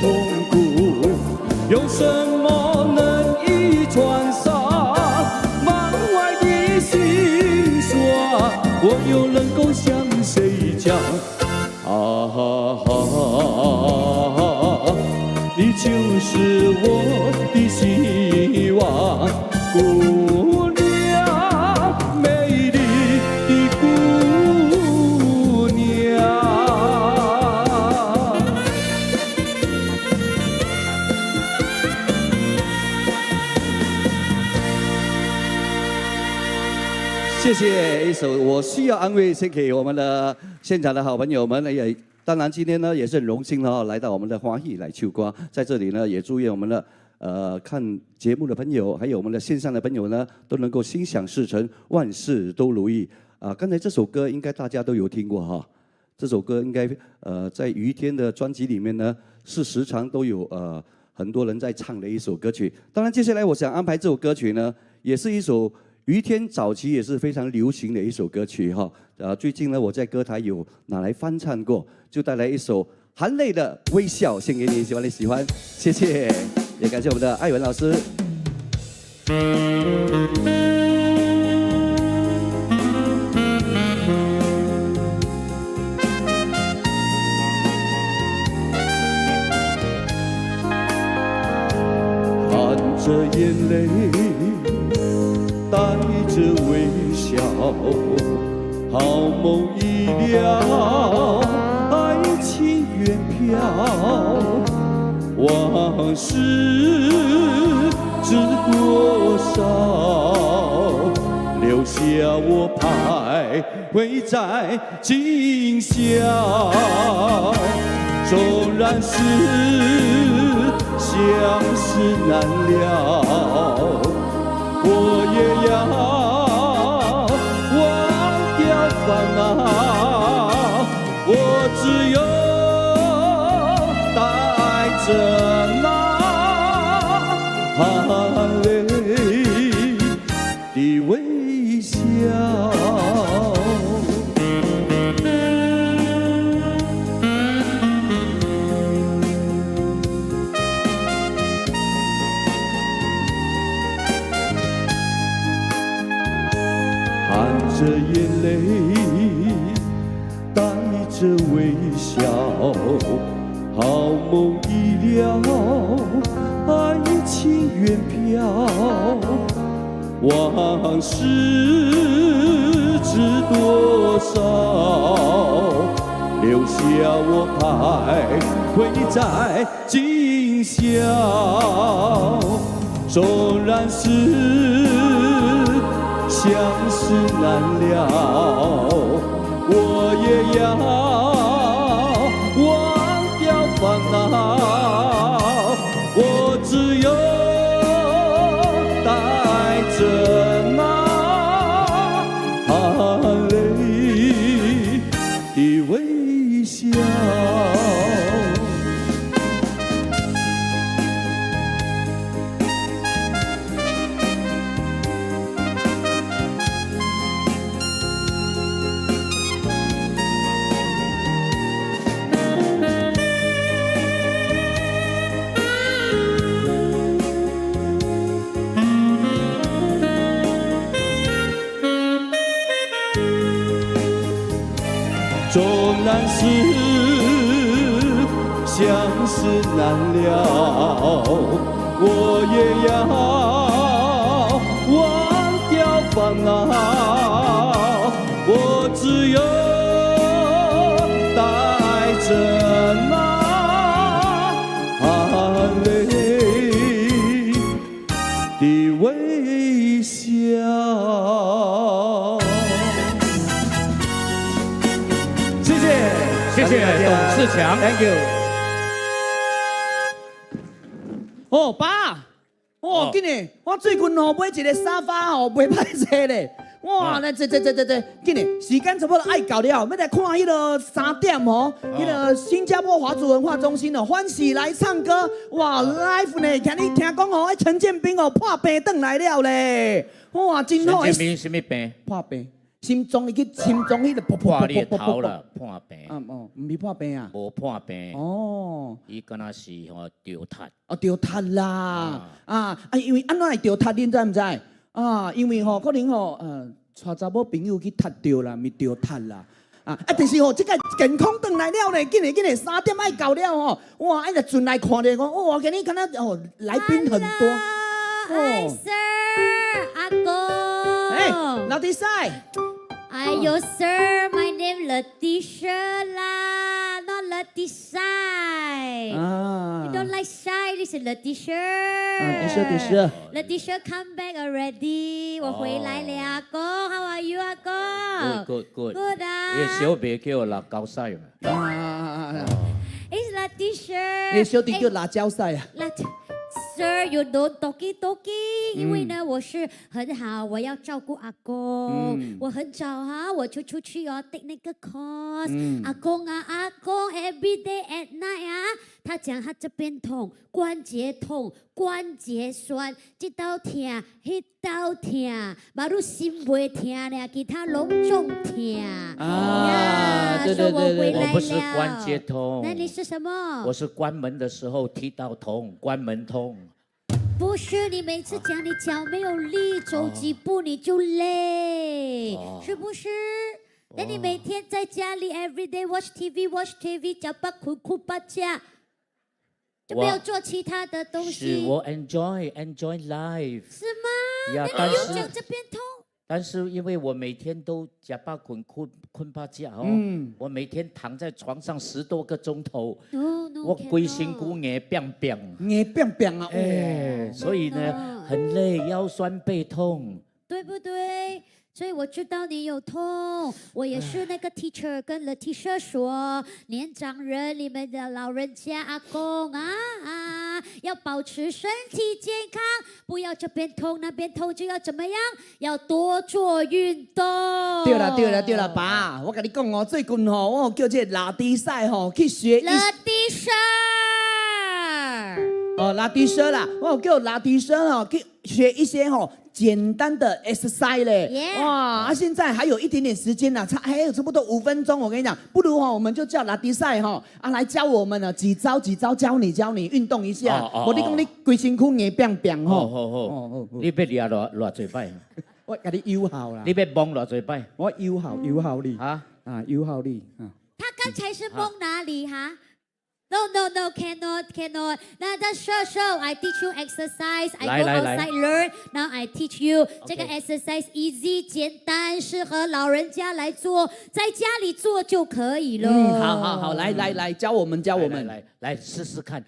痛苦？有什么能一转杀满怀的心酸？我又能够向谁讲？你就是我的希望，姑娘，美丽的姑娘。谢谢一首《我需要安慰》献给我们的现场的好朋友们，也当然今天呢也是很荣幸的来到我们的花艺来秋瓜，在这里呢也祝愿我们的看节目的朋友，还有我们的线上的朋友呢都能够心想事成，万事都如意啊！刚才这首歌应该大家都有听过哈，这首歌应该在于天的专辑里面呢是时常都有很多人在唱的一首歌曲。当然接下来我想安排这首歌曲呢，也是一首于天早期也是非常流行的一首歌曲哈。最近呢我在歌台有拿来翻唱过，就带来一首含泪的微笑献给你，希望你喜欢，谢谢，也感谢我们的艾文老师。含着眼泪，带着微笑，好梦已了，爱情远飘，往事知多少，留下我徘徊在今宵。纵然是相思难了，我也要忘掉烦恼，我只有带着那含泪的微笑。含着眼泪，带着微笑，好梦已了，爱情远飘，往事知多少，留下我徘徊在今宵。纵然是相思难了，我也要忘掉烦恼，我只有带着那含泪的微笑。纵然是相思难了，我也要忘掉烦恼，我只有带着那含泪的微笑。谢谢董事强 ，Thank you。哦，爸，哦，今日我最近哦买一个沙发哦，袂歹势咧。哇，那这，今日时间差不多爱到了，要来看迄个3点哦，迄个新加坡华族文化中心哦，欢喜来唱歌，哇 ，live 呢，今日听讲哦，陈建斌哦破病转来了咧，哇，真好。陈建斌什么病？破病。心脏迄个破裂头了，破病。唔是破病啊。无破病。哦。伊敢若是吼掉塌。哦，掉塌啦。因为安怎会掉塌，恁知唔知？因为可能带查某朋友去塌掉啦，咪掉塌啦。但是这个健康转来了咧，今日3点爱到了哦。哇，爱来进来看咧，讲哇，今日看到来宾很多。Hi sir， 阿哥。哎，老弟赛。哎呦 ，Sir，my name Letitia 啦，not the T-shirt. You don't like shy. This is the T-shirt. T-shirt. The T-shirt come back already. 我回来了，阿公。How are you， 阿公 Good. Good 啊。你小妹叫辣椒晒嘛？ It's the T-shirt. 你小弟叫辣椒晒啊。Sir, you don't talky， 因为呢，我是很好，我要照顾阿公。我很早哈，我就出去哦 take 那个 course。阿公，every day at night 啊，他讲他这边痛，关节痛，关节酸，这道痛，那道痛，马路心袂痛了，其他拢重痛。对，我不是关节痛，那你是什么？我是关门的时候踢到痛，关门痛。不是，你每次讲你脚没有力，走几步你就累，是不是？那你每天在家里 every day watch TV， 脚把哭巴架，就没有做其他的东西。是我 enjoy life， 是吗？呀，那你又讲这边痛。但是因为我每天都假巴困巴架哦，我每天躺在床上10多个钟头，我龟辛苦眼病啊，所以呢很累，腰酸背痛，对不对？所以我知道你有痛，我也是那个 teacher 跟 the teacher 说，年长人、你们的老人家、阿公要保持身体健康，不要这边痛那边痛，就要怎么样？要多做运动。对了，爸，我跟你讲哦，最近哦，我叫这拉迪赛吼去学。拉迪赛。拉迪舍啦，我叫拉迪舍哦去学一些简单的 exercise 嘞。哇，现在还有一点点时间啦，还有差不多5分钟。我跟你讲，不如我们就叫拉迪赛来教我们了几招教你运动一下。我你讲你规身躯硬病病好，你要练偌侪摆？我给你友好啦。你要摸偌侪摆？我友好你友好你。他刚才是蒙哪里哈？No, cannot. Now that's show. I teach you exercise. I go outside learn. Now I teach you. 这个 exercise easy 简单，适合老人家来做，在家里做就可以了。好，来，教我们，来试试看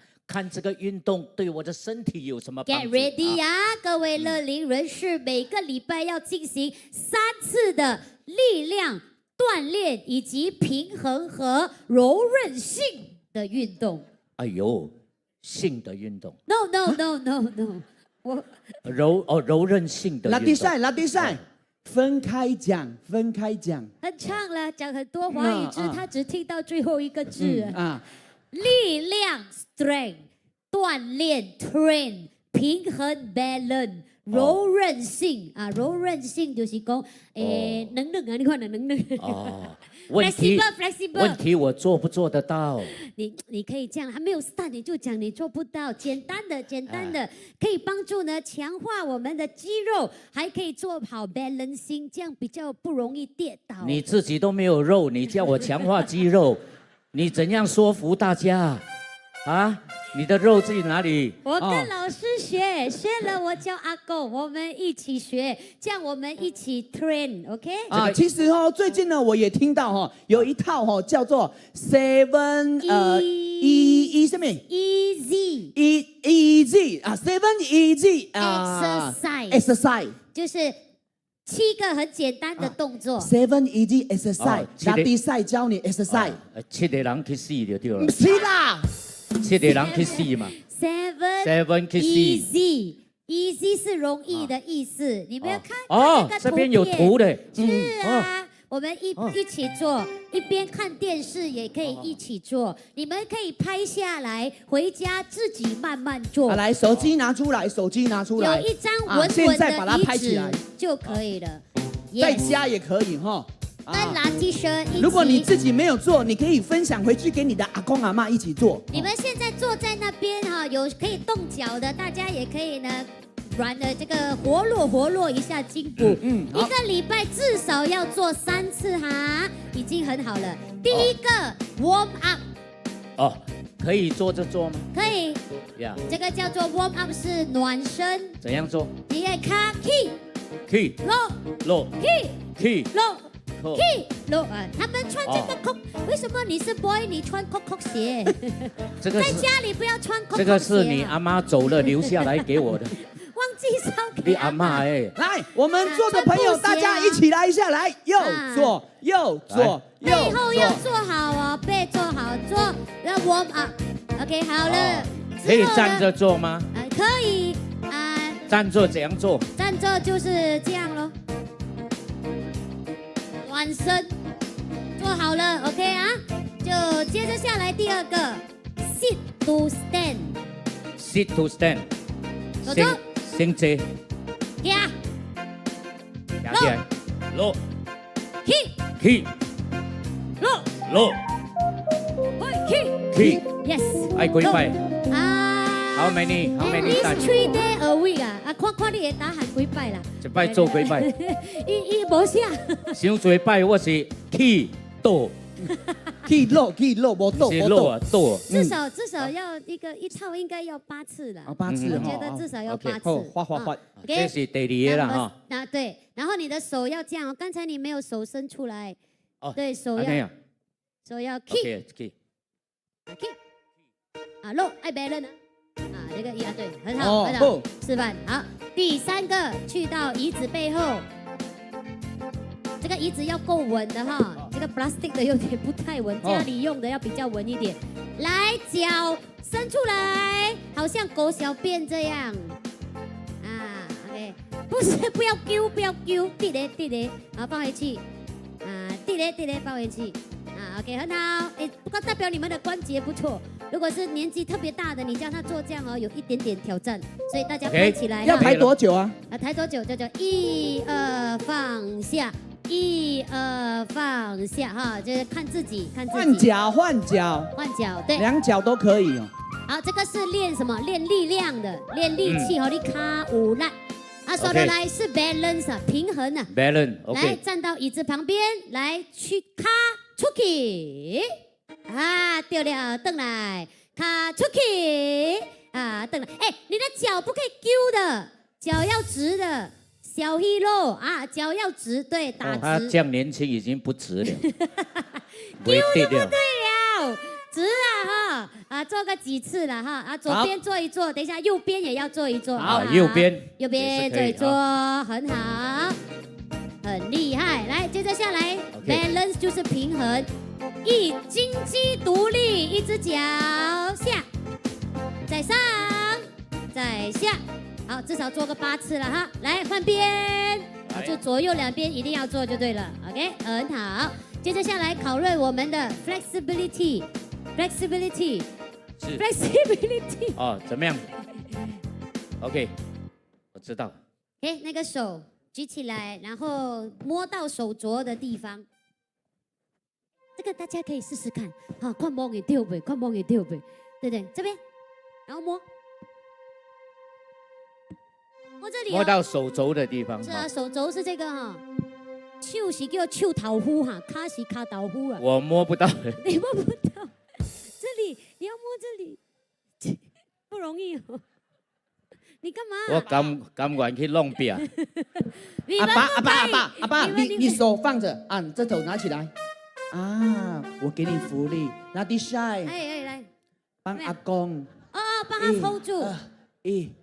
这个运动对我的身体有什么帮助 Get ready 呀，各位乐龄人士，每个礼拜要进行3次的力量锻炼，以及平衡和柔韧性的运动。哎呦，性的运动 No， 我柔韧性的运动。拉迪赛，分开讲。很唱了，讲很多华语字，他只听到最后一个字。力量 strength， 锻炼 train， 平衡 balance， 柔韧性柔韧性就是讲能你看能。问flexible 题我做不做得到？你可以这样，还没有 start 你就讲你做不到，简单的可以帮助呢强化我们的肌肉，还可以做好 balancing， 这样比较不容易跌倒。你自己都没有肉，你叫我强化肌肉，你怎样说服大家啊？你的肉在哪里？我跟老师学了，我教阿公，我们一起学，这样我们一起 train，OK？ 其实最近呢，我也听到有一套叫做 Seven 什么 Easy Seven Easy exercise 就是7个很简单的动作。Seven Easy exercise， 拉迪赛教你 exercise。7个人去死就对了。不是啦。7个人去死嘛 ？Seven easy 是容易的意思，你没有看那个图片？这边有图的。是啊，我们一起做，一边看电视也可以一起做。你们可以拍下来，回家自己慢慢做。来，手机拿出来，有一张稳的椅子就可以了。在家也可以跟拉迪舍一起。如果你自己没有做，你可以分享回去给你的阿公阿嬷一起做。你们现在坐在那边有可以动脚的，大家也可以呢，这个活络一下筋骨。一个礼拜至少要做3次已经很好了。第一个 warm up。可以坐着做吗？可以。这个叫做 warm up， 是暖身。怎样做？你也看 key 落 key 落。Key 露啊，他们穿这个 cock，为什么你是 boy 你穿 cock 鞋？在这个是家里不要穿 cock 鞋。这个是你阿妈走了留下来给我的。忘记烧给你阿妈哎，来，我们坐的朋友，大家一起来一下，来，右左右左右背后要左。做好哦，背做好，做要 warm up。OK， 好了。可以站着做吗？可以啊。站着怎样做？站着就是这样咯。转身，做好了 ，OK 啊，就接着下来第二个 sit to stand。sit to stand。走走。先坐。呀。压起来。落。起。起。落。落。起。起。Yes。爱几摆？啊。How many times? times? 3 days a week 啊，看你会打喊几摆啦？一摆做几摆？伊无写。想做摆我是起倒。起落，无倒，是落啊倒。至少要一套应该要8次了。8次，我觉得至少要8次。画。这是第二个啦哈。啊对，然后你的手要这样，刚才你没有手伸出来。哦。对手要 keep。keep。啊落爱别人呢。啊这个对，很好很好。示范好。第3个去到椅子背后。这个椅子要够稳的哈，这个 plastic 的有点不太稳，家里用的要比较稳一点。来，脚伸出来，好像狗小便这样。啊 ，OK， 不是，不要丢，地雷，好，放回去。啊，地雷，放回去。啊 ，OK， 很好。哎，不过代表你们的关节不错。如果是年纪特别大的，你叫他做这样哦，有一点点挑战，所以大家拍起来。要抬多久啊？抬多久？就1、2放下。1、2放下哈，就是看自己。换脚，对，2脚都可以哦。好，这个是练什么？练力量的，练力气和你卡五烂。啊，说的来是 balance 平衡啊。balance， 来站到椅子旁边，来去卡出去。啊，对了，登来，卡出去。啊，登来，哎，你的脚不可以丢的，脚要直的。小肌肉啊，脚要直，对，打直。他这样年轻已经不直了，丢就不对了，直啊哈啊，做个几次了哈啊，左边做一做，等一下右边也要做一做。好，右边做一做，很好，很厉害。来，接着下来 ，balance 就是平衡，金鸡独立，一只脚下，再上，再下。好，至少做个8次了哈。来换边，就左右2边一定要做就对了。OK， 很好。接着下来讨论我们的 flexibility。哦，怎么样 ？OK， 我知道。OK， 那个手举起来，然后摸到手镯的地方。这个大家可以试试看。好，快摸给丢呗，对不对？这边，然后摸。摸这里、摸到手肘的地方。是啊，手肘是这个哈，手是叫手头夫哈，卡是卡豆腐啊。我摸不到。你摸不到，这里你要摸这里，不容易哦。你干嘛？我敢敢去弄扁。阿爸，你手放着啊，这手拿起来啊，我给你福利。拿第下，来，帮阿公。哦，帮他 hold 住。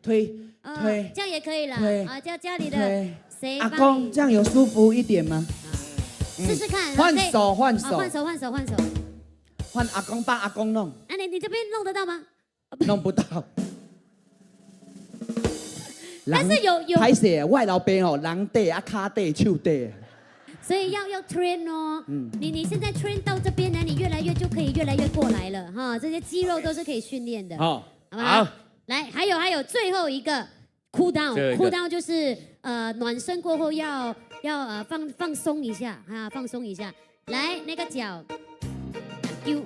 推，这样也可以了。啊，叫家里的谁？阿公，这样有舒服一点吗？试试看。换手。换阿公帮阿公弄。啊，你这边弄得到吗？弄不到。但是有拍摄外老边哦，人底啊，脚底、手底。所以要 train 哦。你现在 train 到这边呢，你越来越就可以越来越过来了哈。这些肌肉都是可以训练的。好不好？来，还有最后一个 cool down，cool down 就是暖身过后要放松一下啊，放松一下。来，那个脚丢。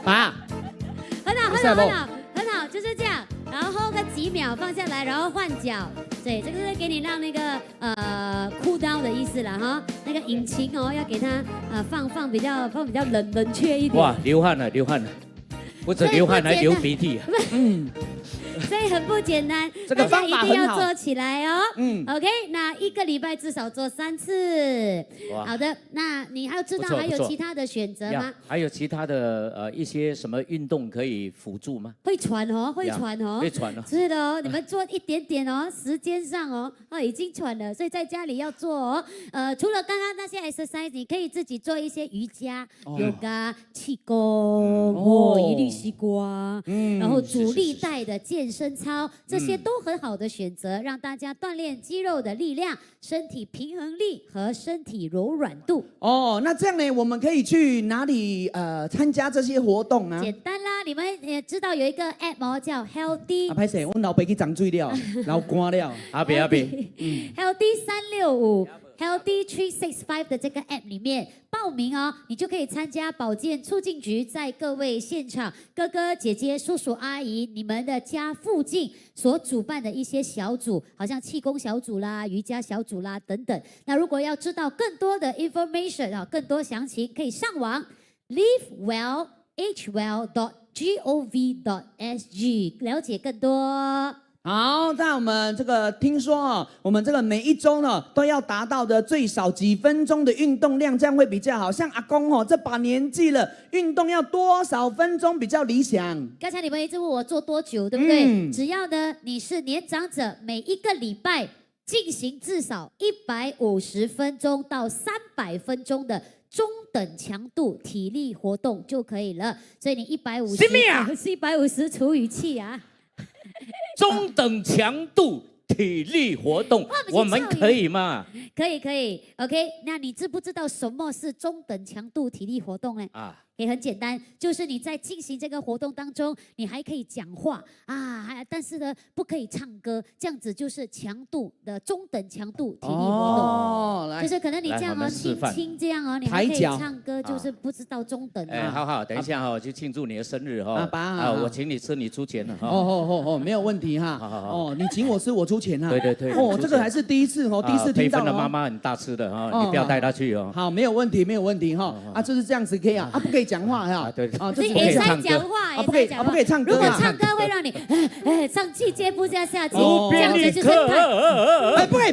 爸，很好，就是这样。然后 hold 个几秒放下来，然后换脚。对，这个是给你让那个cool down 的意思了哈。那个引擎哦，要给它放比较冷却一点。哇，流汗了，不止流汗还流鼻涕。所以很不简单，这个大家一定要方法很好做起来哦。嗯，OK，那一个礼拜至少做3次。好的，那你还知道还有其他的选择吗？还有其他的一些什么运动可以辅助吗？会喘哦，会喘哦，会喘哦。是的哦，你们做一点点哦，时间上哦，已经喘了，所以在家里要做哦。除了刚刚那些 exercise， 你可以自己做一些瑜伽、yoga、气功、一粒西瓜，然后阻力带的健身操，这些都很好的选择，让大家锻炼肌肉的力量、身体平衡力和身体柔软度。哦，那这样呢，我们可以去哪里参加这些活动啊？简单啦，你们也知道有一个 app 哦，叫 Healthy。拍谁？我老爸去长水了，老干了。阿比Healthy 365 Healthy 365的这个 app 里面报名哦，你就可以参加保健促进局在各位现场哥哥姐姐叔叔阿姨你们的家附近所主办的一些小组，好像气功小组啦、瑜伽小组啦等等。那如果要知道更多的 information 啊，更多详情，可以上网 livewellhwell.gov.sg 了解更多。好，那我们这个听说哦，我们这个每一周呢都要达到的最少几分钟的运动量，这样会比较好。像阿公哦，这把年纪了，运动要多少分钟比较理想？刚才你们一直问我做多久，对不对？只要呢你是年长者，每一个礼拜进行至少150分钟到300分钟的中等强度体力活动就可以了。所以你150除以7啊。中等强度体力活动，我们可以吗？可以 ，OK。那你知不知道什么是中等强度体力活动呢？也很简单，就是你在进行这个活动当中，你还可以讲话但是呢不可以唱歌，这样子就是强度的中等强度体力活动。就是可能你这样轻轻这样你还可以唱歌，就是不知道中等。好，等一下就庆祝你的生日我请你吃，你出钱了没有问题哈。你请我吃，我出钱哈。对。这个还是第一次第一次听到的妈妈很大吃的你不要带她去好，没有问题哈。就是这样子可以不可以讲话哈。对，这也在讲话，不可以唱歌。如果唱歌会让你上气接不下去，这样子就是太不可以，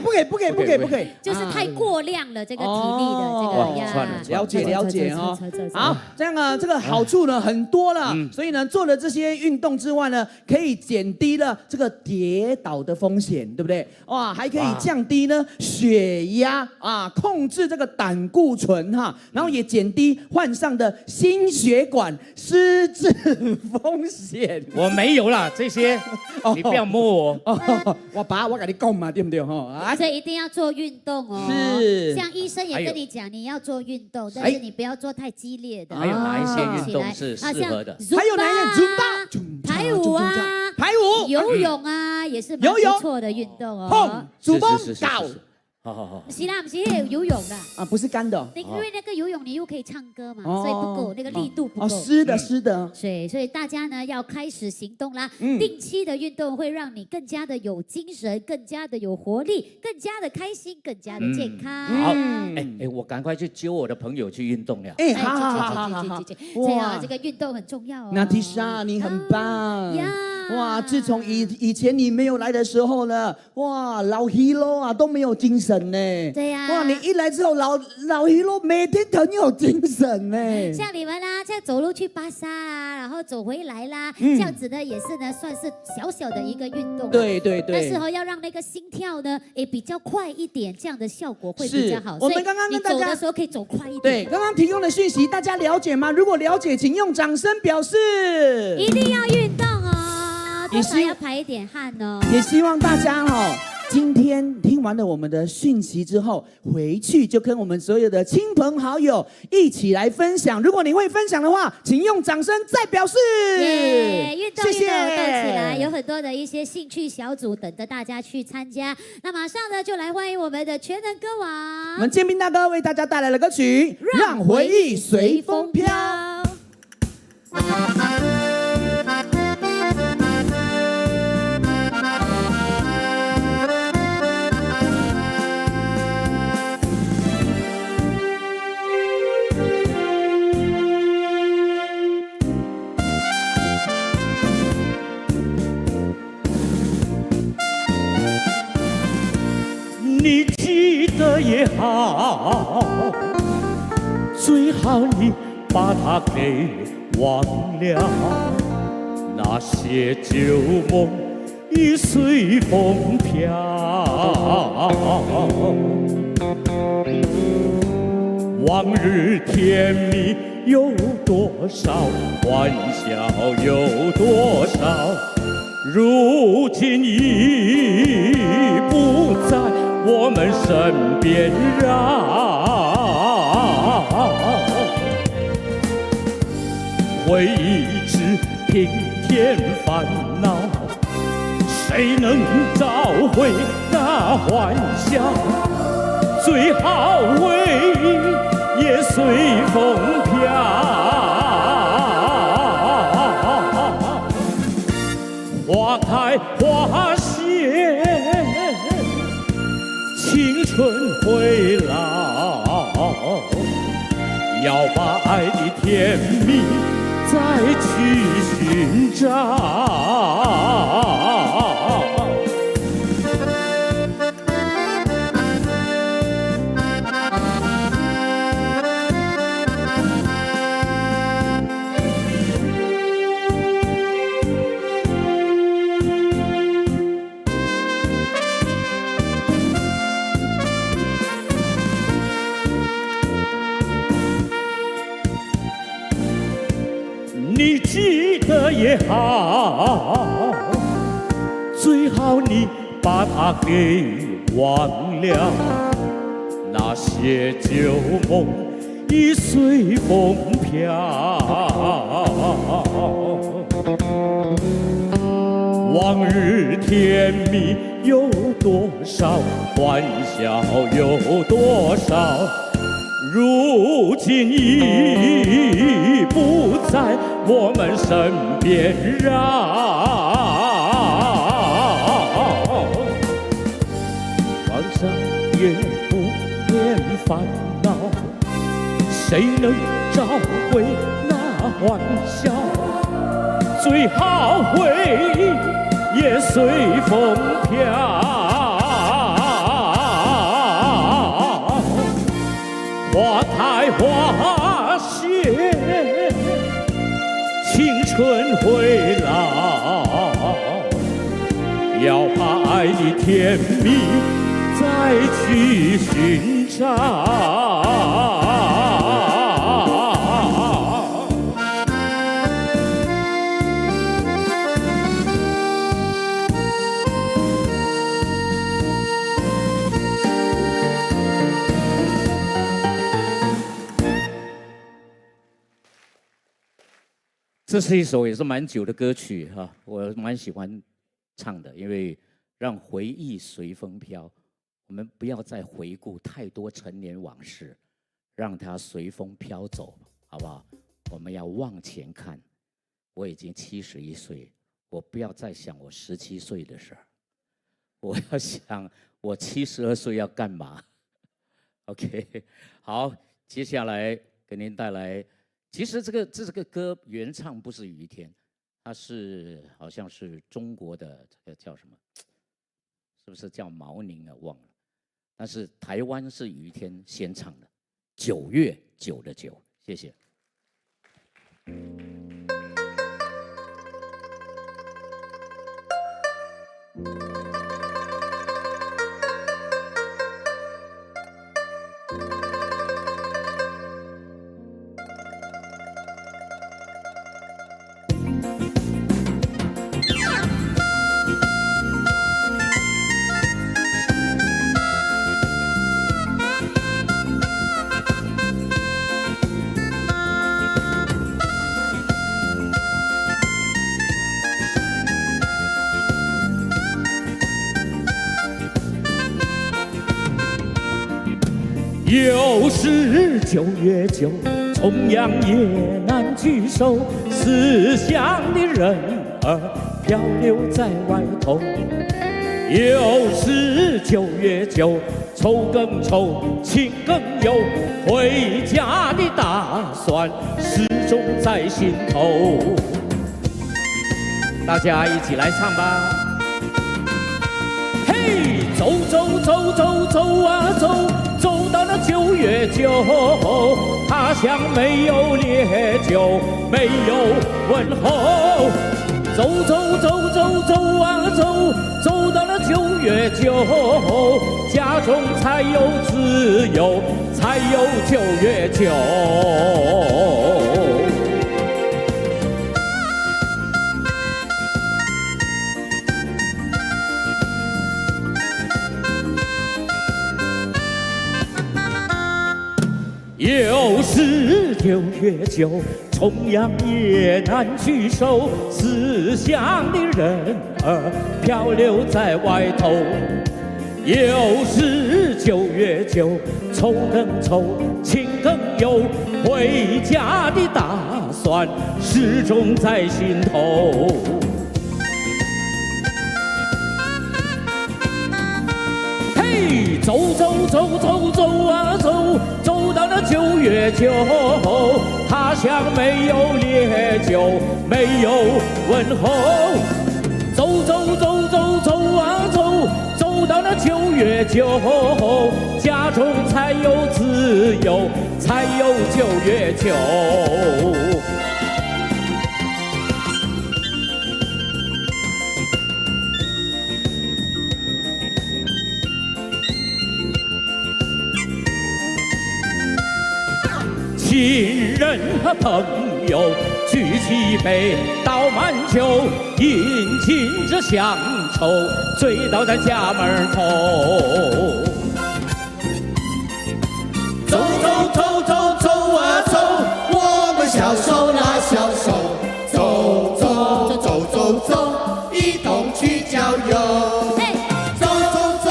就是太过量了这个体力的这个呀。了解哈。好，这样这个好处呢很多了，所以呢做了这些运动之外呢，可以减低了这个跌倒的风险，对不对？哇，还可以降低呢血压控制这个胆固醇然后也减低患上的心血管失智风险。我没有啦，这些你不要摸我。我跟你讲嘛，对不对所以一定要做运动哦。是，像医生也跟你讲，你要做运动，但是你不要做太激烈的。还有哪一些运动是适合的？还有哪一些排舞排舞、游泳也是蛮不错的运动哦。主动搞。好，不是啦，不是游泳的不是干的。因为那个游泳你又可以唱歌嘛，所以不够，那个力度不够。湿的。所以大家呢要开始行动啦。定期的运动会让你更加的有精神，更加的有活力，更加的开心，更加的健康。好，我赶快去揪我的朋友去运动了。好。这样这个运动很重要哦。那提莎你很棒哇！自从以前你没有来的时候呢，哇，老 Hero 都没有精神呢。对呀。哇，你一来之后，老 Hero 每天很有精神呢。像你们啦，像走路去巴萨然后走回来啦，这样子呢也是呢算是小小的一个运动。对。但是要让那个心跳呢也比较快一点，这样的效果会比较好。我们刚刚跟大家走的时候可以走快一点。对，刚刚提供的讯息大家了解吗？如果了解，请用掌声表示。一定要运动多少要排一点汗哦。也希望大家今天听完了我们的讯息之后，回去就跟我们所有的亲朋好友一起来分享。如果你会分享的话，请用掌声再表示。运动起来，有很多的一些兴趣小组等着大家去参加。那马上呢，就来欢迎我们的全能歌王，我们建斌大哥为大家带来了歌曲《让回忆随风飘》。得也好，最好你把它给忘了。那些旧梦已随风飘，往日甜蜜有多少，欢笑有多少，如今已不在我们身边回忆只平添烦恼，谁能找回那欢笑？最好回忆也随风飘。花开花谢，青春会老，要把爱的甜蜜再去寻找。你记得也好，最好你把它给忘了。那些旧梦已随风飘，往日甜蜜有多少，欢笑有多少，如今已不在我们身边床上也不免烦恼，谁能找回那欢笑？最好回忆也随风飘。花开花谢，青春会老，要把爱的甜蜜再去寻找。这是一首也是蛮久的歌曲哈，我蛮喜欢唱的，因为让回忆随风飘。我们不要再回顾太多陈年往事，让它随风飘走，好不好？我们要往前看。我已经71岁，我不要再想我17岁的事儿，我要想我72岁要干嘛。OK， 好，接下来给您带来。其实这个歌原唱不是于天，它是好像是中国的这个叫什么，是不是叫毛宁啊？忘了。但是台湾是于天先唱的，《9月9的9》，谢谢。又是9月9，重阳也难聚首，思乡的人儿漂流在外头。又是9月9，愁更愁，情更忧，回家的打算始终在心头。大家一起来唱吧！嘿，走走走走走啊走。月酒，他乡没有烈酒，没有问候。走走走走走啊走，走到了9月9，家中才有自由，才有9月9。又是9月9，重阳也难聚首，思乡的人儿漂流在外头。又是9月9，愁更愁，情更忧，回家的打算始终在心头。嘿，走走走走走啊走，走到了9月9，他乡没有烈酒，没有问候。走走走走走啊走，走到了9月9，家中才有自由，才有9月9。亲人和朋友举起杯，倒满酒，饮尽这乡愁，醉倒在家门口。走走走走走啊走，我们小手拉小手，走走走走走，一同去郊游。走走走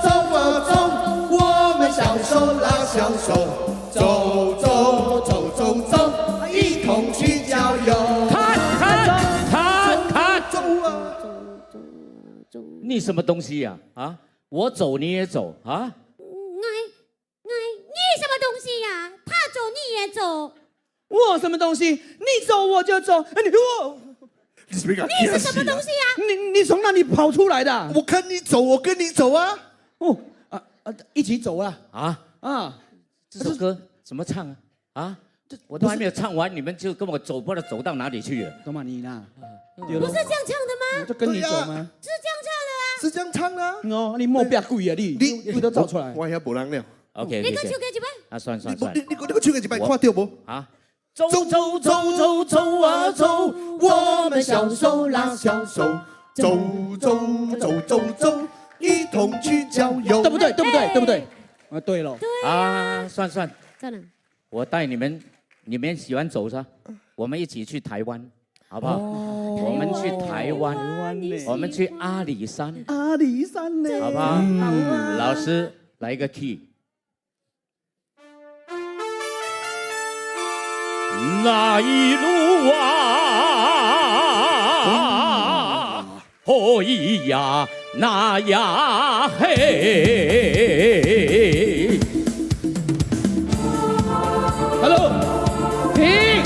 走啊走，我们小手拉小手，走走走走走，一同去郊游。看，你什么东西呀？啊，我走你也走啊？你什么东西呀？他走你也走，我什么东西？你走我就走。你是不是敢你是什么东西呀？你从哪里跑出来的？我看你走，我跟你走啊！一起走啊！啊，这首歌怎么唱啊？啊，我都还没有唱完，你们就跟我走，不知道走到哪里去了。懂吗？你呢？不是这样唱的吗？我就跟你走吗？是这样唱的啊！是这样唱的啊。哦，你莫变贵啊！你都走出来。我也不能了。OK， 你跟手给几摆？啊，算，你个手给几摆，看到不？啊，走走走走走啊走，我们小手拉小手，走走走走走，一同去郊游。对不对？啊，对了。啊，算，算了。我带你们喜欢走噻，我们一起去台湾，好不好？我们去台湾，我们去阿里山，阿里山呢？好不好？老师来一个 key。那一路啊，哦咿呀，那呀嘿。Hello， 停！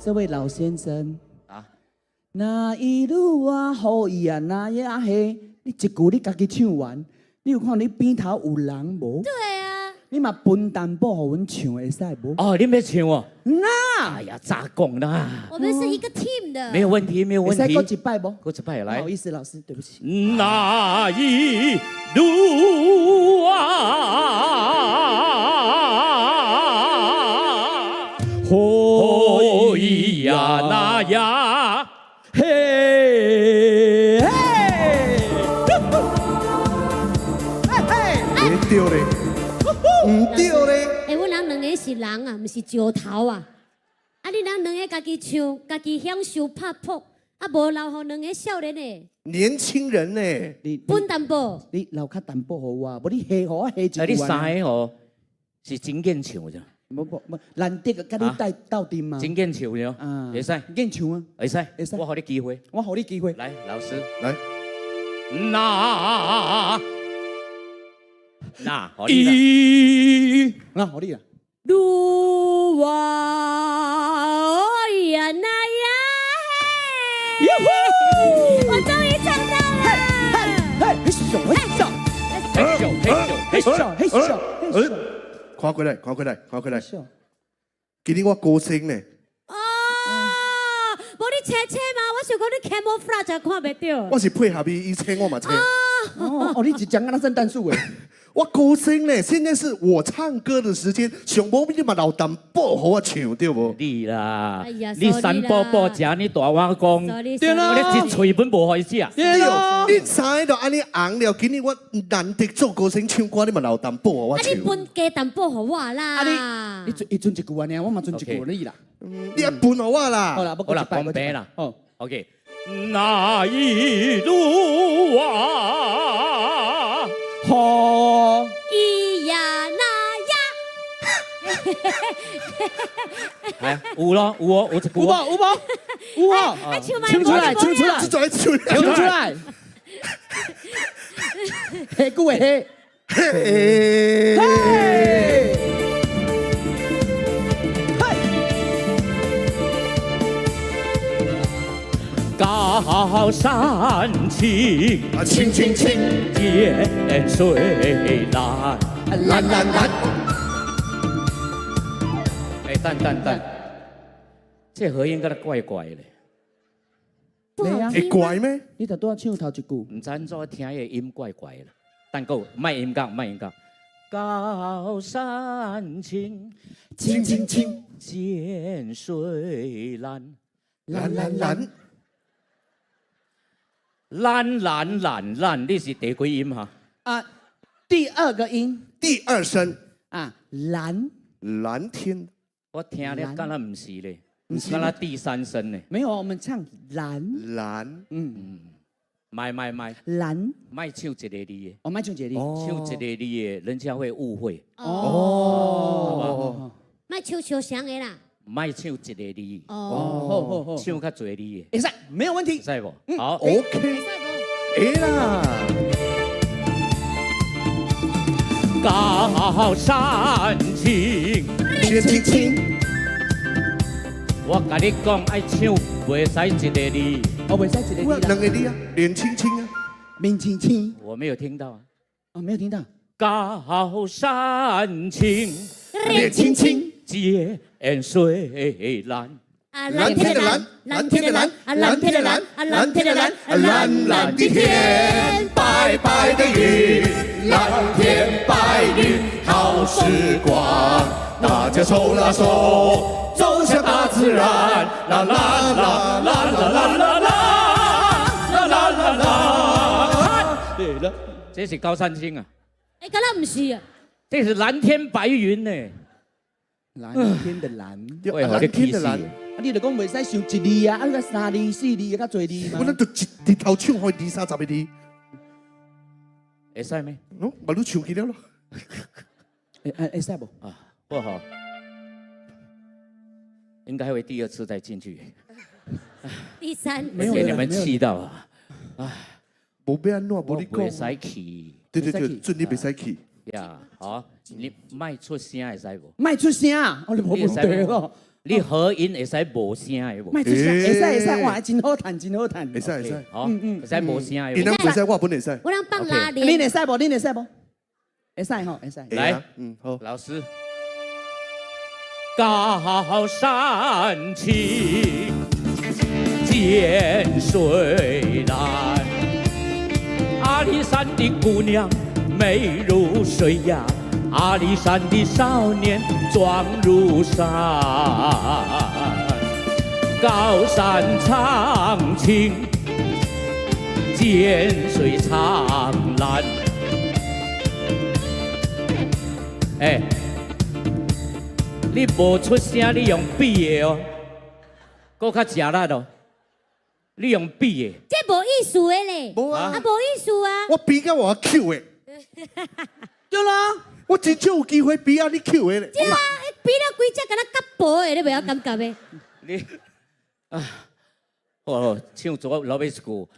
这位老先生啊，那一路啊，好伊啊，那呀嘿，你一句你家己唱完，你有看你边头有人无？对啊，你嘛分担保互阮唱会使无？哦，你没请我？那哎呀，咋讲啦？我们是一个 team 的。没有问题，没有问题。过一拜不？过一拜来。不好意思，老师，对不起。那一路啊，哦咿呀那呀，嘿嘿，唔对嘞，唔对嘞。阮人两个是人啊，不是石头啊。啊，你人两个家己唱，家己享受拍扑，啊，无留互两个少年的。年轻人呢？分担保。你留较淡薄互我，无你下互我下一句。你三个哦，是真见唱的。无，难得甲你带斗阵嘛。真见唱的，会使，见唱啊，会使，会使。我给你机会，我给你机会。来，老师，来。那，好你啦。那好你啦。路啊，哦呀那呀嘿！我终于唱到了！嘿咻嘿咻嘿咻嘿咻嘿咻嘿咻看过来，看过来，看过来。今天我高升呢。哦，无你切切嘛，我想讲你 camouflage 看袂到。我是配合伊切我嘛切。哦，你一讲啊，那圣诞树诶。我高兴呢，现在是我唱歌的时间，上无你嘛老淡薄互我唱对无？你啦，哎呀你三宝宝食你大碗公，对啦我一嘴本无好食。对咯，你知道安尼红了，今日我难得做歌星唱歌，你嘛老淡薄互我啊，唱。你分加淡薄互我啦。啊你存一句安尼，我嘛存一句你啦。你也分互我啦。好啦，不好啦，公平啦。哦 OK， 那一路啊，好。咿呀那呀，哎，有咯，有哦，有一句有无？有无？有哦。啊，唱唱出来，唱出来，这在唱。唱出来。黑句诶黑。嘿。嘿。高山青，青青青，涧水蓝。蓝蓝蓝。哎，等，这和音敢若怪怪的，会怪咩？你就多唱头一句。唔知安怎听的音怪怪的。但够卖音乐，卖音乐。高山青，青青青，涧水蓝。蓝蓝蓝。蓝，你是第几音哈？啊，第二个音第二声啊，蓝。蓝天。我听了，敢若唔是咧，敢若第三声呢。没有，我们唱蓝。蓝。卖，蓝。卖唱一个字的，我卖唱一个。唱一个字的，人家会误会。哦。卖唱相像的啦。卖唱一个字，好，唱较侪字的。会使，没有问题。使无？好 ，OK， 会啦。高山青，青青青。我甲你讲，爱唱袂使一个字。哦，袂使一个我字啦。两个字啊，脸青青啊。面青青。我没有听到啊。哦，没有听到。高山青，脸青青。涧水蓝。蓝天的蓝，蓝天的蓝，蓝天的蓝，蓝天的蓝，蓝蓝的天，白白的云，蓝天白云好时光，大家手拉手，走向大自然，啦啦啦啦啦啦啦啦。对了，这是高山青啊。哎，敢若唔是啊？这是蓝天白云呢。蓝天的蓝。为何你歧视？你就讲袂使想一字啊，你个三字四字较侪字嘛。我咱就一头唱开二三十个字，会使咩？我都唱起了咯。会使不？啊，不好，应该会第二次再进去。第三，给你们气到啊！唉，无要安怎，无你讲。袂使气。对，准你袂使气。呀，好，你卖出声会使无？卖出声，我你无问题咯。你和音会使无声的无？卖出声，会使，哇，真好弹，真好弹。会使，好，会使无声的。伊人袂使，我本会使。我让放拉你链。会使不？你会使不？会使吼，会使。来，好，老师。高山青，涧水蓝，阿里山的姑娘美如水呀，阿里山的少年壮如山。高山长青，涧水长蓝。哎，你无出声，你用比的哦，搁较食力哦。你用比的，这无意思的咧，无啊无意思啊。我比较我 Q 的，对啦，我真少有机会比啊你 Q 的咧。对啊，比了几只，敢若较薄的，你袂晓感觉的。你啊，哦，唱左老尾一句。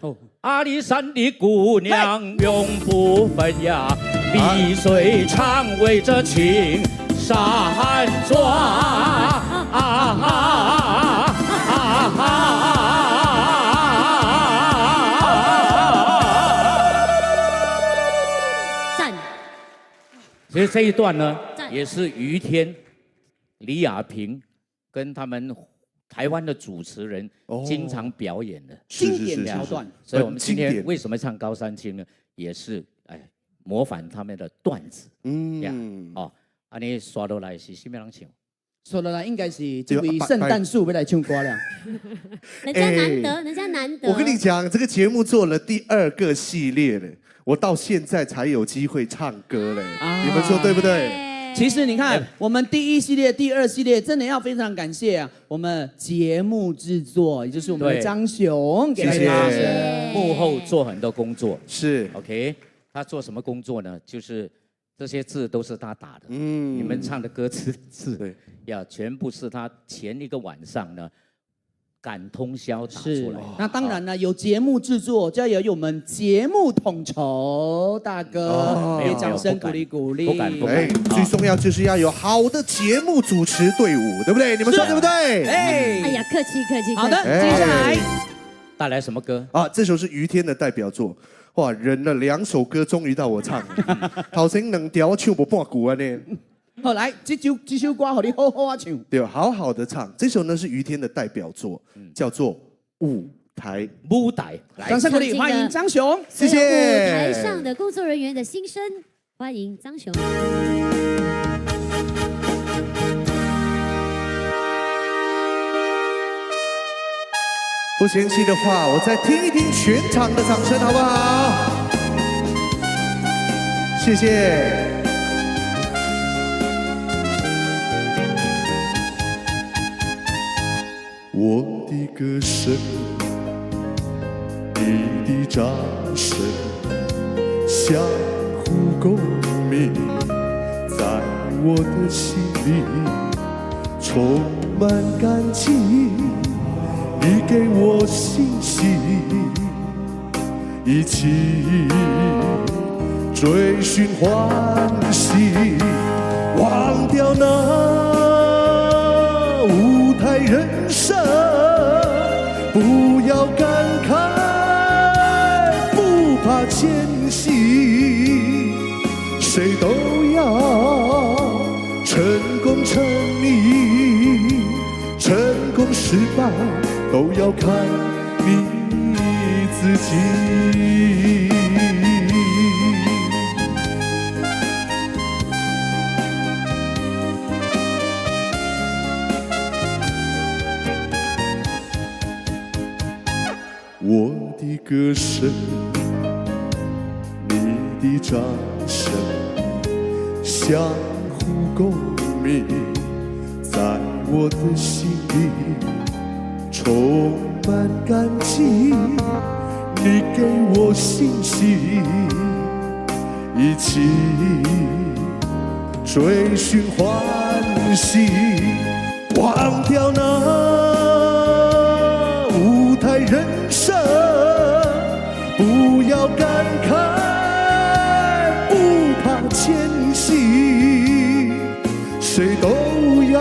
阿里山的姑娘永不分呀，碧水长围着青山转。赞，其实这一段呢，赞，也是于天、李亚平跟他们台湾的主持人经常表演的经典桥段。所以我们今天为什么唱高山青呢？也是模仿他们的段子。你刷落来是什么人唱？说了啦，应该是这位圣诞树要来唱歌了。人家难得，人家难得。我跟你讲，这个节目做了第2个系列了，我到现在才有机会唱歌嘞。你们说对不对？其实你看，我们第1系列、第2系列，真的要非常感谢啊，我们节目制作，也就是我们的张雄，谢谢。幕后做很多工作，是 OK。他做什么工作呢？就是这些字都是他打的，你们唱的歌词字全部是他前一个晚上呢赶通宵打出来。那当然呢，有节目制作，就要有我们节目统筹大哥，给掌声鼓励鼓励。不敢。最重要就是要有好的节目主持队伍，对不对？你们说对不对？哎呀，客气客气。好的，接下来带来什么歌啊？这首是于天的代表作。哇，忍了2首歌，终于到我唱了。头先2条我唱不半句啊呢。好，来，这首歌好你好好唱。对，好好的唱。这首呢是于天的代表作，叫做《舞台》。舞台，掌声鼓励，欢迎张雄，谢谢。舞台上的工作人员的心声，欢迎张雄。不嫌弃的话，我再听一听全场的掌声，好不好？谢谢。我的歌声，你的掌声，相互共鸣，在我的心里充满感激。你给我信心，一起追寻欢喜，忘掉那舞台人生，不要感慨，不怕艰辛，谁都要成功成名，成功失败都要看你自己。我的歌声，你的掌声，相互共鸣，在我的心里充满感激，你给我信心，一起追寻欢喜，忘掉那舞台人生，不要感慨，不怕艰辛，谁都要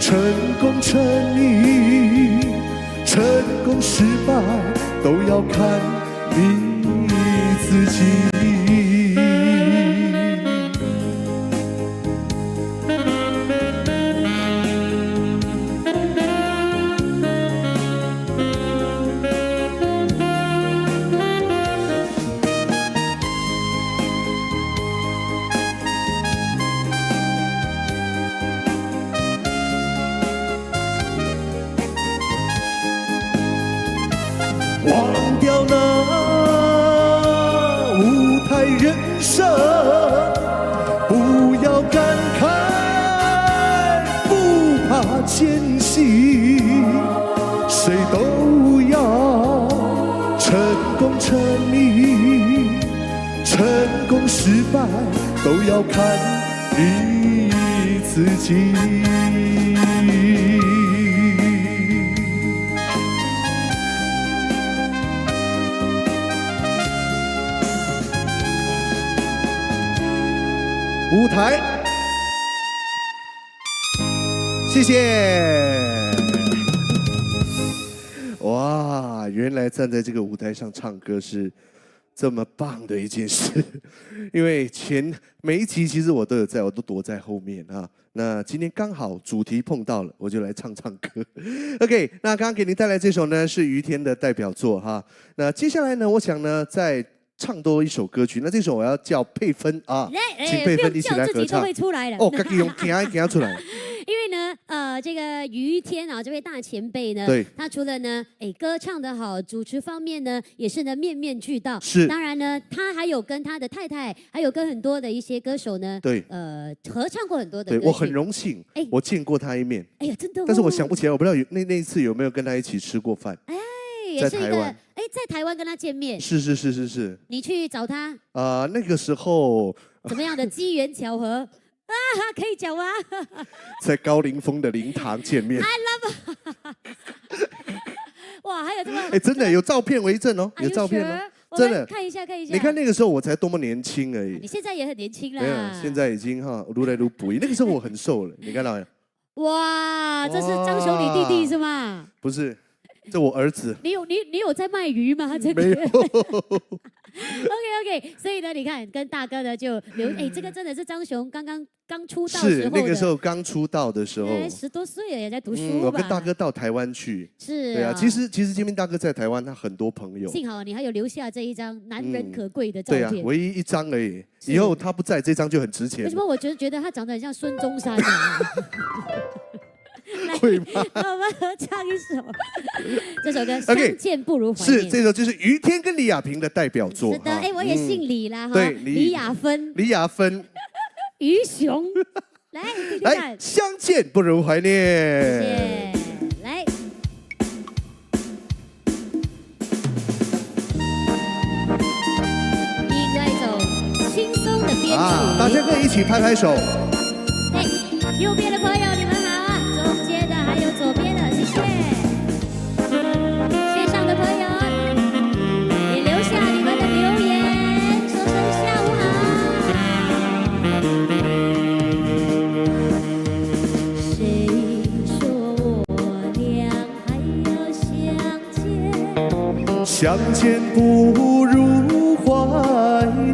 成功成名，成功失败都要看你自己。忘掉那舞台人生，不要感慨，不怕艰辛，谁都要成功成名，成功失败都要看你自己。舞台，谢谢。哇，原来站在这个舞台上唱歌是这么棒的一件事，因为每一集其实我都有在，我都躲在后面啊。那今天刚好主题碰到了，我就来唱唱歌。OK， 那刚刚给您带来这首呢是于天的代表作哈。那接下来呢，我想呢再唱多一首歌曲，那这首我要叫佩芬啊，请佩芬一起来合唱。会出来了哦，自己用给他出来。因为呢，这个于天啊，这位大前辈呢，对，他除了呢，歌唱得好，主持方面呢，也是呢面面俱到。是，当然呢，他还有跟他的太太，还有跟很多的一些歌手呢，对，合唱过很多的歌曲。对，我很荣幸，我见过他一面。哎呀，真的、哦。但是我想不起来，我不知道那一次有没有跟他一起吃过饭。哎，也是一个，在台湾跟他见面。是。你去找他？那个时候怎么样的机缘巧合？啊，可以讲吗？在高凌风的灵堂见面。I love 哇，还有这么真的有照片为证哦，有照片哦，真的看一下。你看那个时候我才多么年轻而已。你现在也很年轻啦。没有，现在已经如来如补一。那个时候我很瘦了，你看到没有？哇，这是张雄你弟弟是吗？不是，这我儿子。你有在卖鱼吗？这边没有。OK， 所以呢，你看跟大哥呢就这个真的是张雄刚出道时候的，是那个时候刚出道的时候，10多岁了也在读书吧。我跟大哥到台湾去，是，对啊。其实金明大哥在台湾他很多朋友，幸好你还有留下这一张难能可贵的照片。对啊，唯一一张而已。以后他不在，这张就很值钱。为什么我觉得他长得很像孙中山啊？会吗？我们合唱一首这首歌《相见不如怀念》。是，这首就是于天跟李亚平的代表作。是的，我也姓李啦，对，李亚芬。于雄，来，相见不如怀念。谢谢，来。另外一种轻松的编曲，大家可以一起拍拍手。右边的朋友你们好啊，中间的还有左边的，谢谢。线上的朋友也留下你们的留言，说声下午好。谁说我俩还要相见？相见不如怀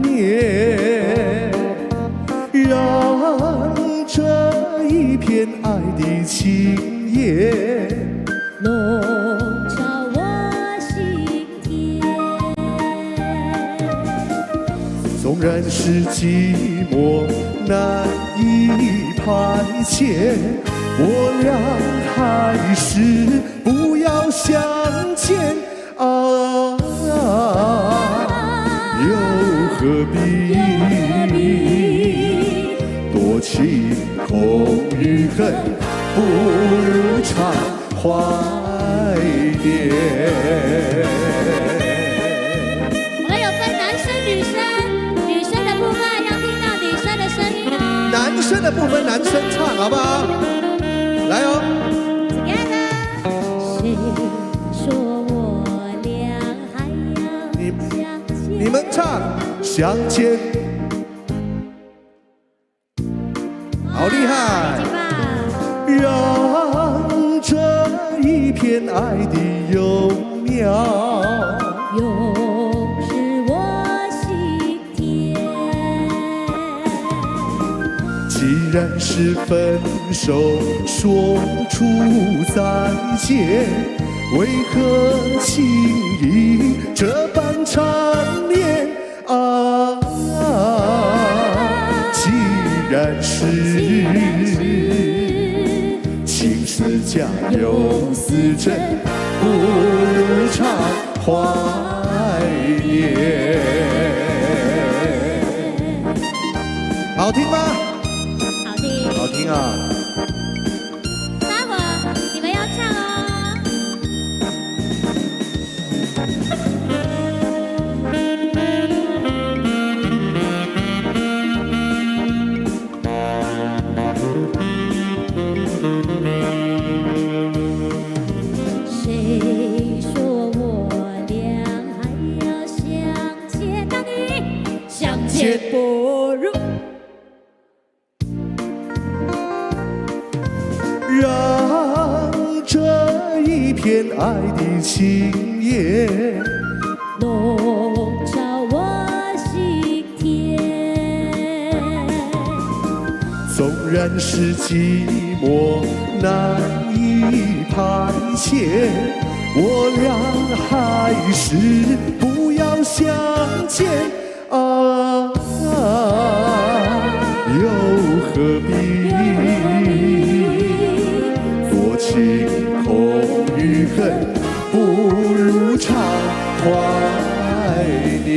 念，让这一片爱的情叶笼罩我心田。纵然是寂寞难以排遣，我俩还是不要相见啊，又何必多情空与恨，不如常怀念。我们有分男生女生，女生的部分要听到女生的声音哦。男生的部分男生唱好不好？来哦。谁说我俩还要相见？你们唱相见。好厉害！让这一片爱的幼苗永是我心田。既然是分手，说出再见，为何情意这般缠绵啊？既然是情丝假又似真，不如常怀念。好听吗？好听，好听啊！待会儿你们要唱哦。谁说我俩还要相见？当你相见不如。让这一片爱的情叶笼罩我然是寂寞难以排遣，我俩还是不要相见啊，又何必多情空余恨，不如常怀念。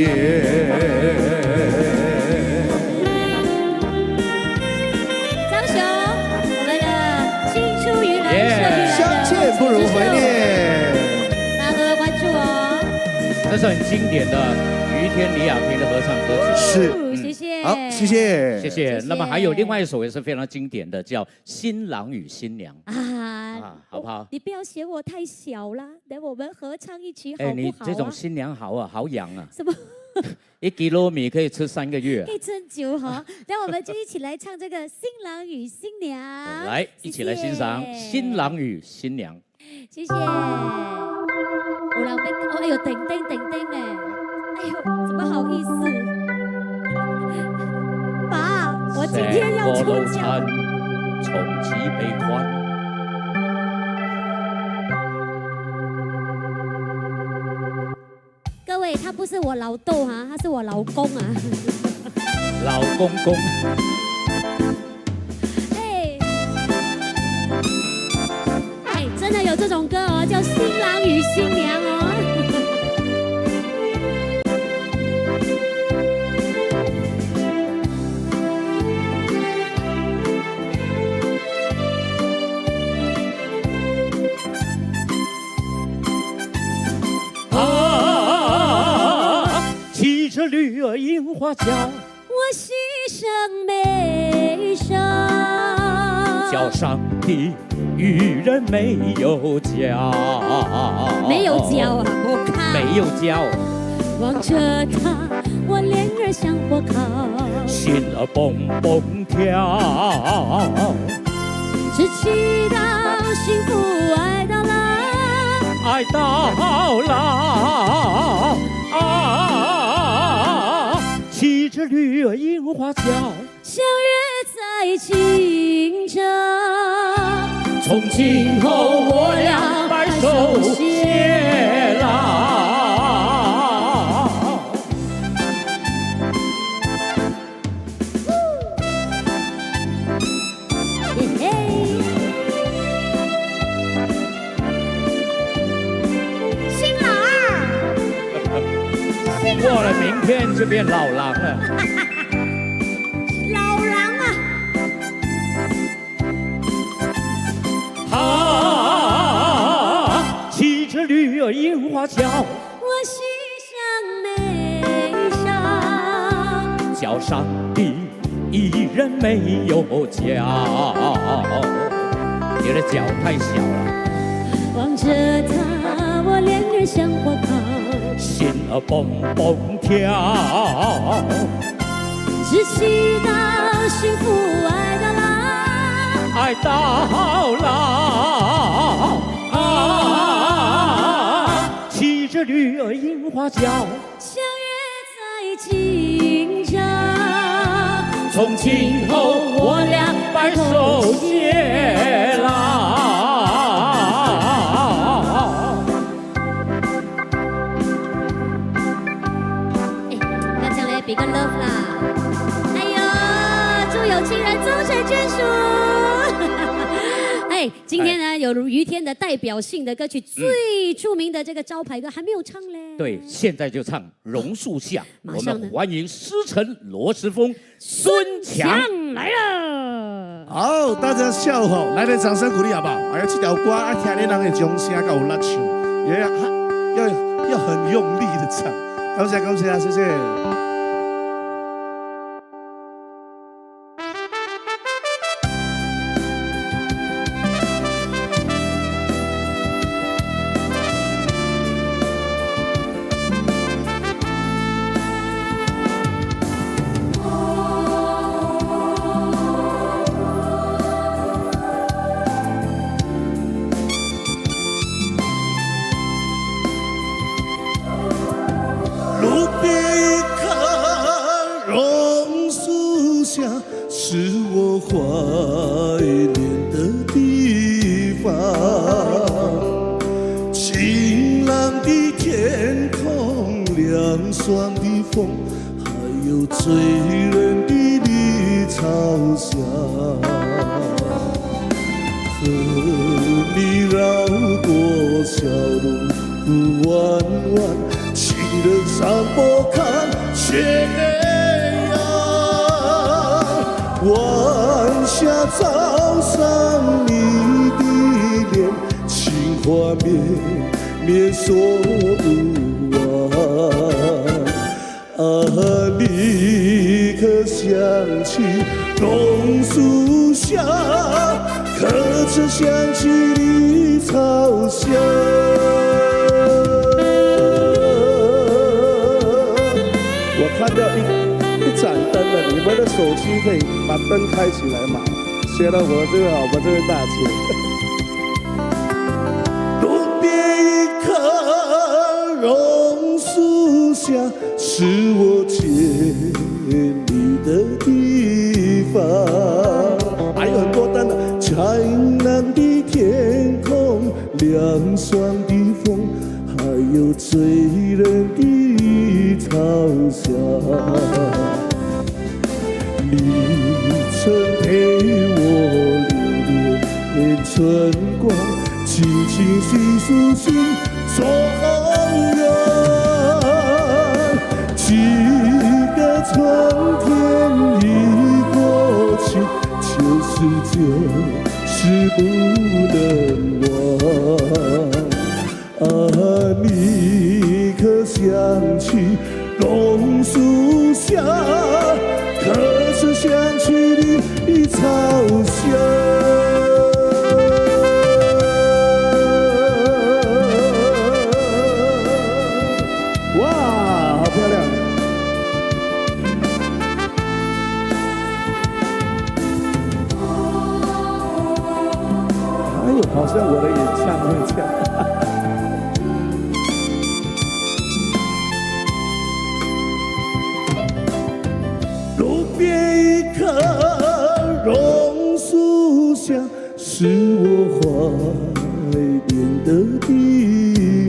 不如怀念，大家多多关注哦。这是很经典的于天李雅萍的合唱歌曲。是，谢谢。好，谢谢，谢谢。那么还有另外一首也是非常经典的，叫《新郎与新娘》啊，好不好？你不要嫌我太小啦，等我们合唱一曲好不好？你这种新娘好啊，好养啊。什么？1キロ米可以吃3个月，可以撑久哈。那我们就一起来唱这个《新郎与新娘》。来，一起来欣赏《新郎与新娘》。谢谢。我老妹，哎呦，叮叮叮叮嘞！哎呦，怎么好意思？爸，我今天要出家。从此悲歡。各位，他不是我老豆哈，他是我老公啊。老公公。真的有这种歌哦，叫《新郎与新娘》哦。骑着驴儿樱花轿，我喜上眉梢，叫上帝。渔人没有脚，没有脚啊！我看没有脚。望着他，我脸儿像火烤，心儿蹦蹦跳，只祈祷幸福爱到老，爱到老啊！骑着驴儿樱花轿，相约在清朝。从今后我俩白首偕老。新郎儿，过了明天就变老狼了。老狼啊！骑着驴儿樱花轿，我喜上眉梢，叫上帝一人没有脚，你的脚太小了。望着他，我脸儿像火烤，心儿蹦蹦跳，只祈祷幸福爱到老，爱到老啊！骑着驴儿樱花轿，相约在清朝。从今后我俩白首偕老。要这样来比个 love 啦！哎呦，祝有情人终成眷属。哎，今天呢有于天的代表性的歌曲，最著名的这个招牌歌还没有唱嘞。对，现在就唱《榕树下》，我马上呢们欢迎师承罗时丰、孙强来了。好，大家笑吼，来点掌声鼓励好不好？哎呀，这条歌爱听的人的掌声够有力唱，也要很用力的唱。感谢感谢，谢谢。路边一棵凉爽的风，还有醉人的绿草香。和你绕过小路弯弯，情人山坡看雪阳，晚霞照上你的脸，情话绵绵说不完。啊，你可想起榕树下，可曾想起绿草香？我看到一盏灯了，你们的手机可以把灯开起来嘛？学了我这个大姐。路边一棵榕树下，是我见你的地方。还有很多灯呢，湛蓝的天空，凉爽的风，还有醉人的绿草香。你曾陪我流连春光，轻轻细数心中人。几个春天已过去，就是不能忘。啊，你可想起榕树下，可曾想起绿草香？哇，好漂亮！哎呦，好像我的演唱会这样。路边一棵榕树下，是我怀念的地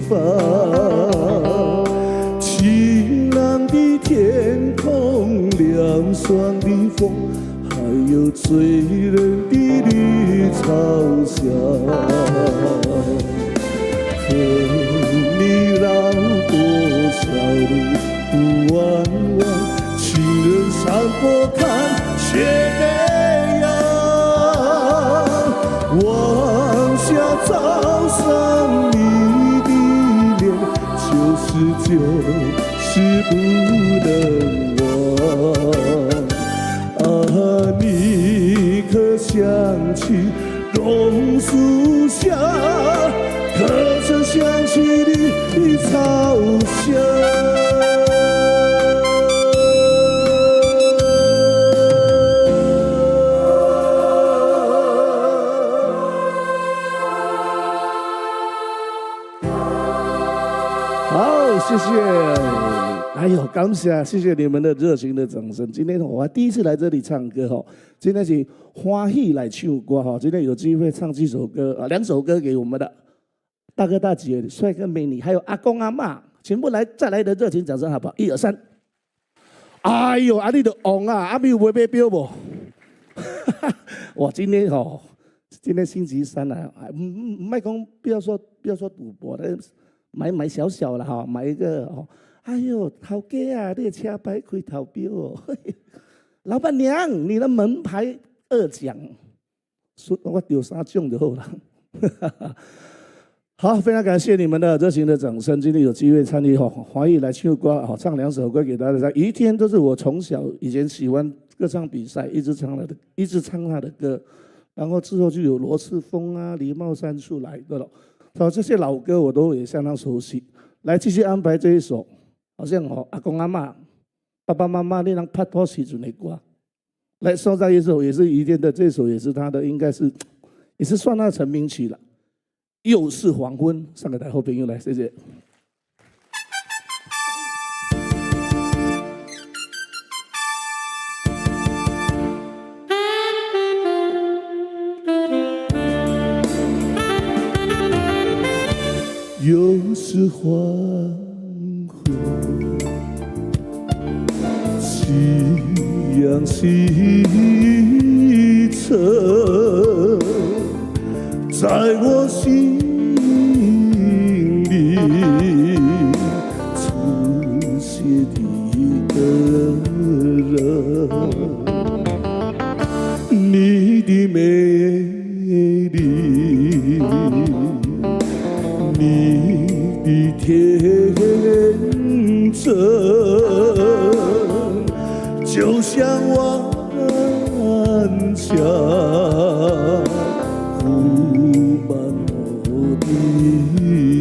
方。晴朗的天空，凉爽的风，还有醉人的绿草香。和你绕过小路弯弯，情人山坡看雪阳，晚霞照上你的脸，就是不能忘。啊，你可想起榕树下，可曾想起绿草香？好，谢谢。哎呦，感谢，谢谢你们的热情的掌声。今天我还第一次来这里唱歌哈，今天是欢喜来唱歌哈。今天有机会唱这首歌啊，2首歌给我们的大哥大姐、帅哥美女，还有阿公阿嬷，全部再来的热情掌声好不好？1、2、3。哎呦，你的红啊，阿妹有买表不？哇，今天星期3了，卖讲不要说赌博的，买小小了哈，买一个哦。哎呦，头家啊，你的车牌开头标哦。老板娘，你的门牌2奖，我丢3奖就好了。好，非常感谢你们的热情的掌声。今天有机会参与华裔来唱歌，唱2首歌给大家。一天都是我从小以前喜欢歌唱比赛，一直唱他的歌，然后之后就有罗次峰啊、李茂山出来的了。这些老歌我都也相当熟悉。来，继续安排这一首。好像阿公阿嬷、爸爸妈妈那张拍拖时阵的歌，来收在一首也是于天的，这首也是他的，应该是也是算他的成名曲了。又是黄昏，上个台后朋友来，谢谢。又是黄昏。阳西沉，在我心里曾写的一个人，你的美丽，你的天真，就像顽强铺满我的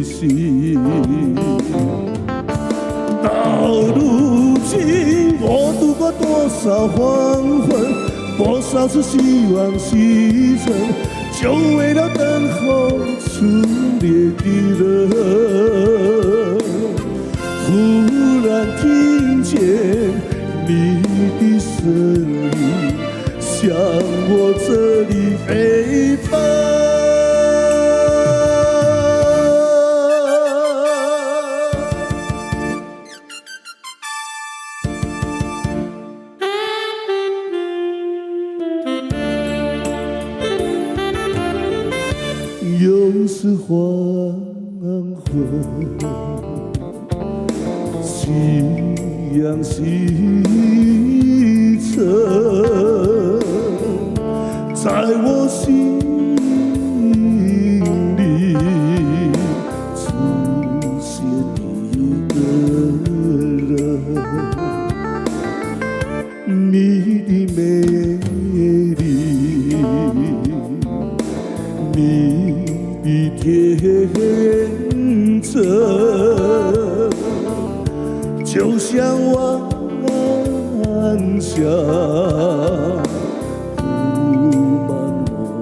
心。到如今，我度过多少黄昏，多少次希望西沉，就为了等候初恋的人。忽然听见你的声音，向我这里飞奔。又是黄昏，夕阳西沉，在我心里出现一个人，你的美丽，你的天真，就像顽强铺满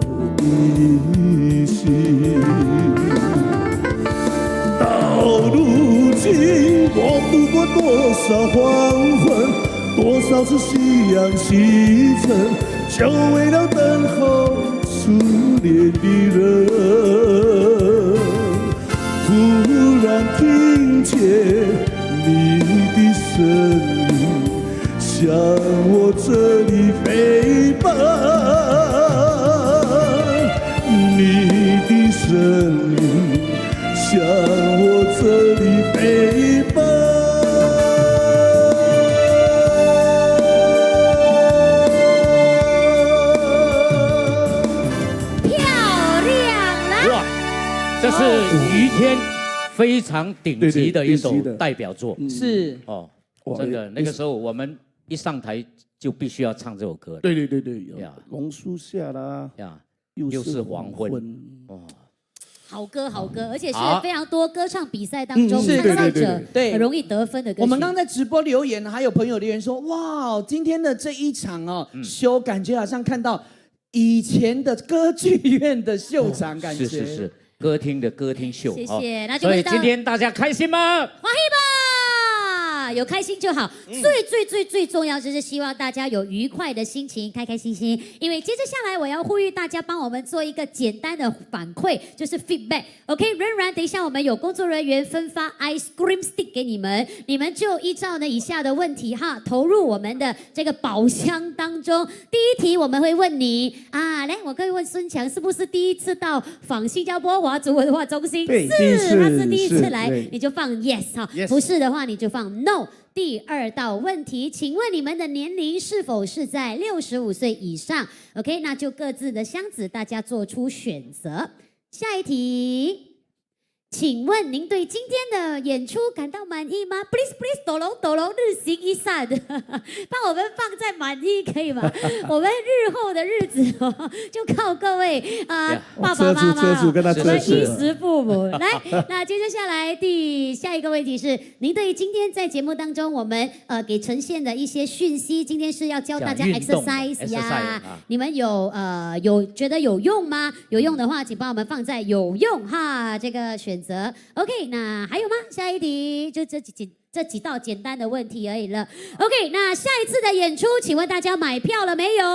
我的心。到如今，我度过多少黄昏，多少次夕阳西沉，就为了等候初恋的人。忽然听见你的声音，向我这里飞奔，你的声音向我这里飞奔。这是于天非常顶级的一首代表作，是哦，真的，那个时候我们一上台就必须要唱这首歌。对，榕树下啦，又是黄昏，哦，好歌，而且是非常多歌唱比赛当中是参赛者对很容易得分的歌曲。我们刚在直播留言，还有朋友留言说，哇，今天的这一场哦秀，感觉好像看到以前的歌剧院的秀场，感觉是。歌厅的歌厅秀，谢谢。那就所以今天大家开心吗？欢喜吧，有开心就好。最重要就是希望大家有愉快的心情，开开心心。因为接着下来我要呼吁大家帮我们做一个简单的反馈，就是 feedback。OK， 仍然等一下我们有工作人员分发 ice cream stick 给你们，你们就依照呢以下的问题哈，投入我们的这个宝箱当中。第一题我们会问你啊，来，我可以问孙强是不是第一次到访新加坡华族文化中心？对，是，他是第一次来，你就放 yes 哈， yes 不是的话你就放 no。第二道问题，请问你们的年龄是否是在65岁以上 ？OK， 那就各自的箱子，大家做出选择。下一题。请问您对今天的演出感到满意吗 ？Please， 抖龙，日行一善，帮我们放在满意可以吗？我们日后的日子就靠各位爸爸妈妈，我们衣食父母。来，那接着下来下一个问题是，您对今天在节目当中我们给呈现的一些讯息，今天是要教大家 exercise 呀，你们有觉得有用吗？有用的话，请帮我们放在有用哈这个选择。OK， 那还有吗？下一题就这几道简单的问题而已了。OK， 那下一次的演出，请问大家买票了没有？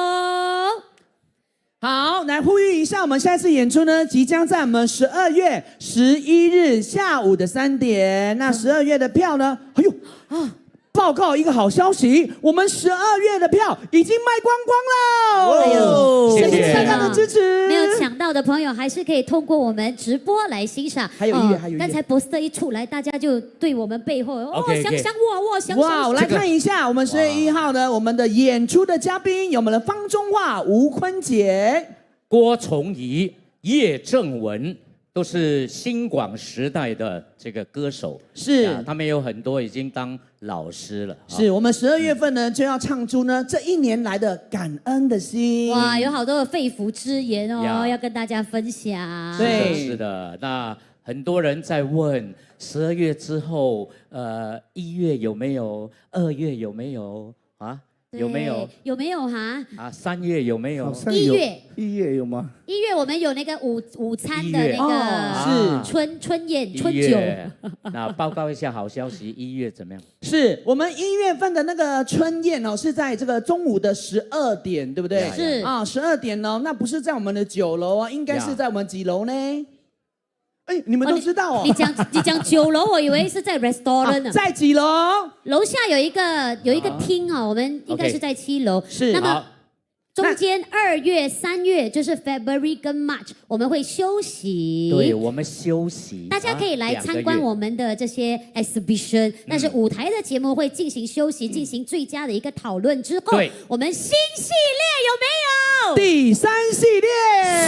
好，来呼吁一下，我们下一次演出呢，即将在我们12月11日下午的3点。那12月的票呢？哎呦啊！报告一个好消息，我们12月的票已经卖光光了。哎呦，谢谢大家的支持。没有抢到的朋友，还是可以通过我们直播来欣赏。还有音乐，还有音乐。刚才poster一出来，大家就对我们背后想想我想哇，我来看一下，我们10月1号呢，我们的演出的嘉宾有我们的方中华、吴坤杰、郭崇仪、叶正文。都是新广时代的这个歌手，是他们有很多已经当老师了。是我们12月份呢就要唱出呢这1年来的感恩的心。哇，有好多的肺腑之言哦，要跟大家分享。对，是的。那很多人在问12月之后，1月有没有？2月有没有啊？有没有？有没有哈？3月有没有？1月有吗？1月我们有那个午餐的那个春宴春酒。那报告一下好消息，1月怎么样？是我们1月份的那个春宴哦，是在这个中午的12点，对不对？是啊，12点哦，那不是在我们的酒楼啊，应该是在我们几楼呢？哎，你们都知道哦。你讲酒楼，我以为是在 restaurant 呢。在几楼？楼下有一个厅哦，我们应该是在7楼。是。那么中间2月、3月就是 February 跟 March， 我们会休息。对，我们休息。大家可以来参观我们的这些 exhibition，但是舞台的节目会进行休息，进行最佳的一个讨论之后，我们新系列有没有？第3系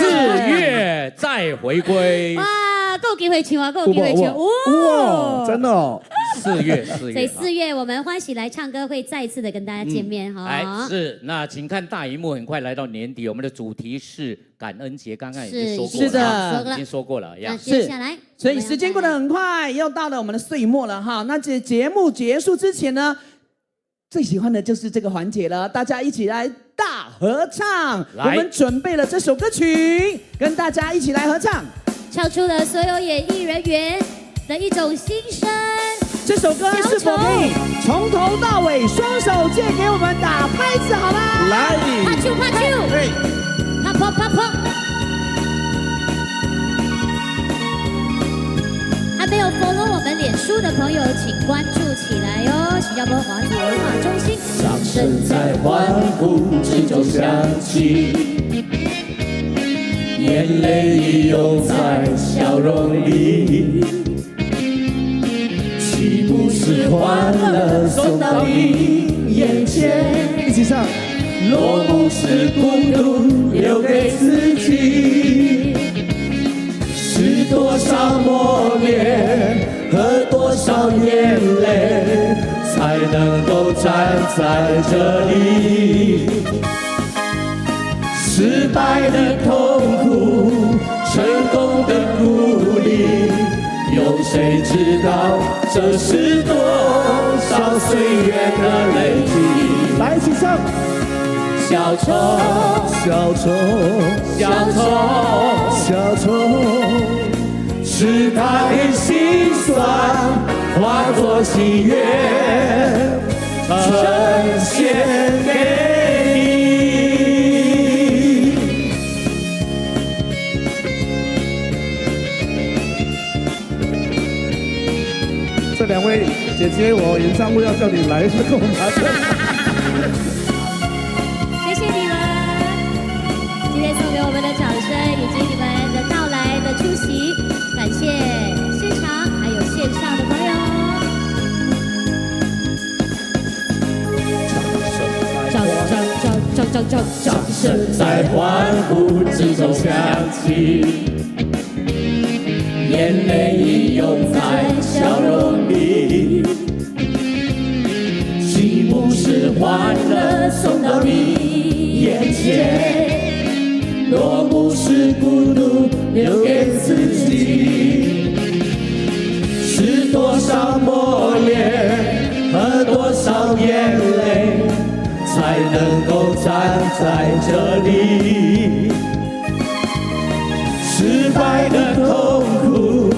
4列月再回归。哇，够机会唱啊，够机会唱哇！真的哦。4月。所以4月我们欢喜来唱歌会再一次的跟大家见面哈。是，那请看大荧幕，很快来到年底，我们的主题是感恩节，刚刚已经说过了，是的，已经说过了。那接下来，所以时间过得很快，又到了我们的岁末了哈。那节目结束之前呢，最喜欢的就是这个环节了，大家一起来大合唱。我们准备了这首歌曲，跟大家一起来合唱，唱出了所有演艺人员的一种心声。这首歌是否可以从头到尾双手借给我们打拍子好吗？来，啪啾啪啾，啪啪啪啪。还没有 follow 我们脸书的朋友，请关注起来哟！新加坡华族文化中心，掌声在欢呼之中响起，眼泪已涌在笑容里。岂不是欢乐送到你眼前？一起唱。若不是孤独留给自己，是多少磨练和多少眼泪，才能够站在这里。失败的痛苦，成功的鼓励。有谁知道这是多少岁月的累积？来，一起唱。小丑，小丑，小丑，小丑，是他的心酸化作喜悦，呈现给你。这2位姐姐，我演唱会要叫你来，是跟我拿着。谢谢你们，今天送给我们的掌声以及你们的到来的出席，感谢现场还有线上的朋友。掌声在欢呼之中响起，眼泪已涌在笑容里。岂不是欢乐送到你眼前？若不是孤独留给自己，是多少磨练和多少眼泪，才能够站在这里。失败的痛苦，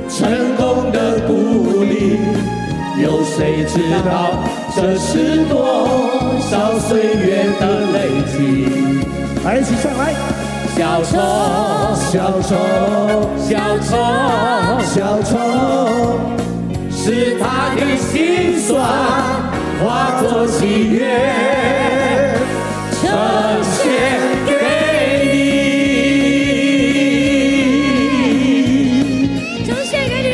成功的鼓励，有谁知道这是多少岁月的累积？来，一起上来。小丑，小丑，小丑，小丑，是他的心酸化作喜悦，呈现给你。呈现给你。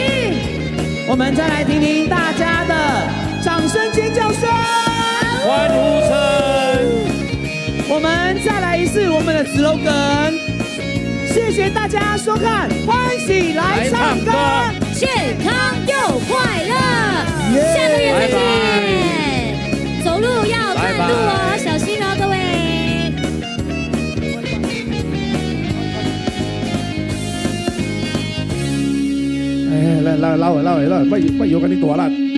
我们再来听听大家的掌声尖叫声。欢如城。我们再来一次我们的 slogan， 谢谢大家收看，欢喜来唱歌，健康又快乐，下个月再见。走路要慢路哦，小心哦，各位。哎，来，我有緊啲ตัว啦。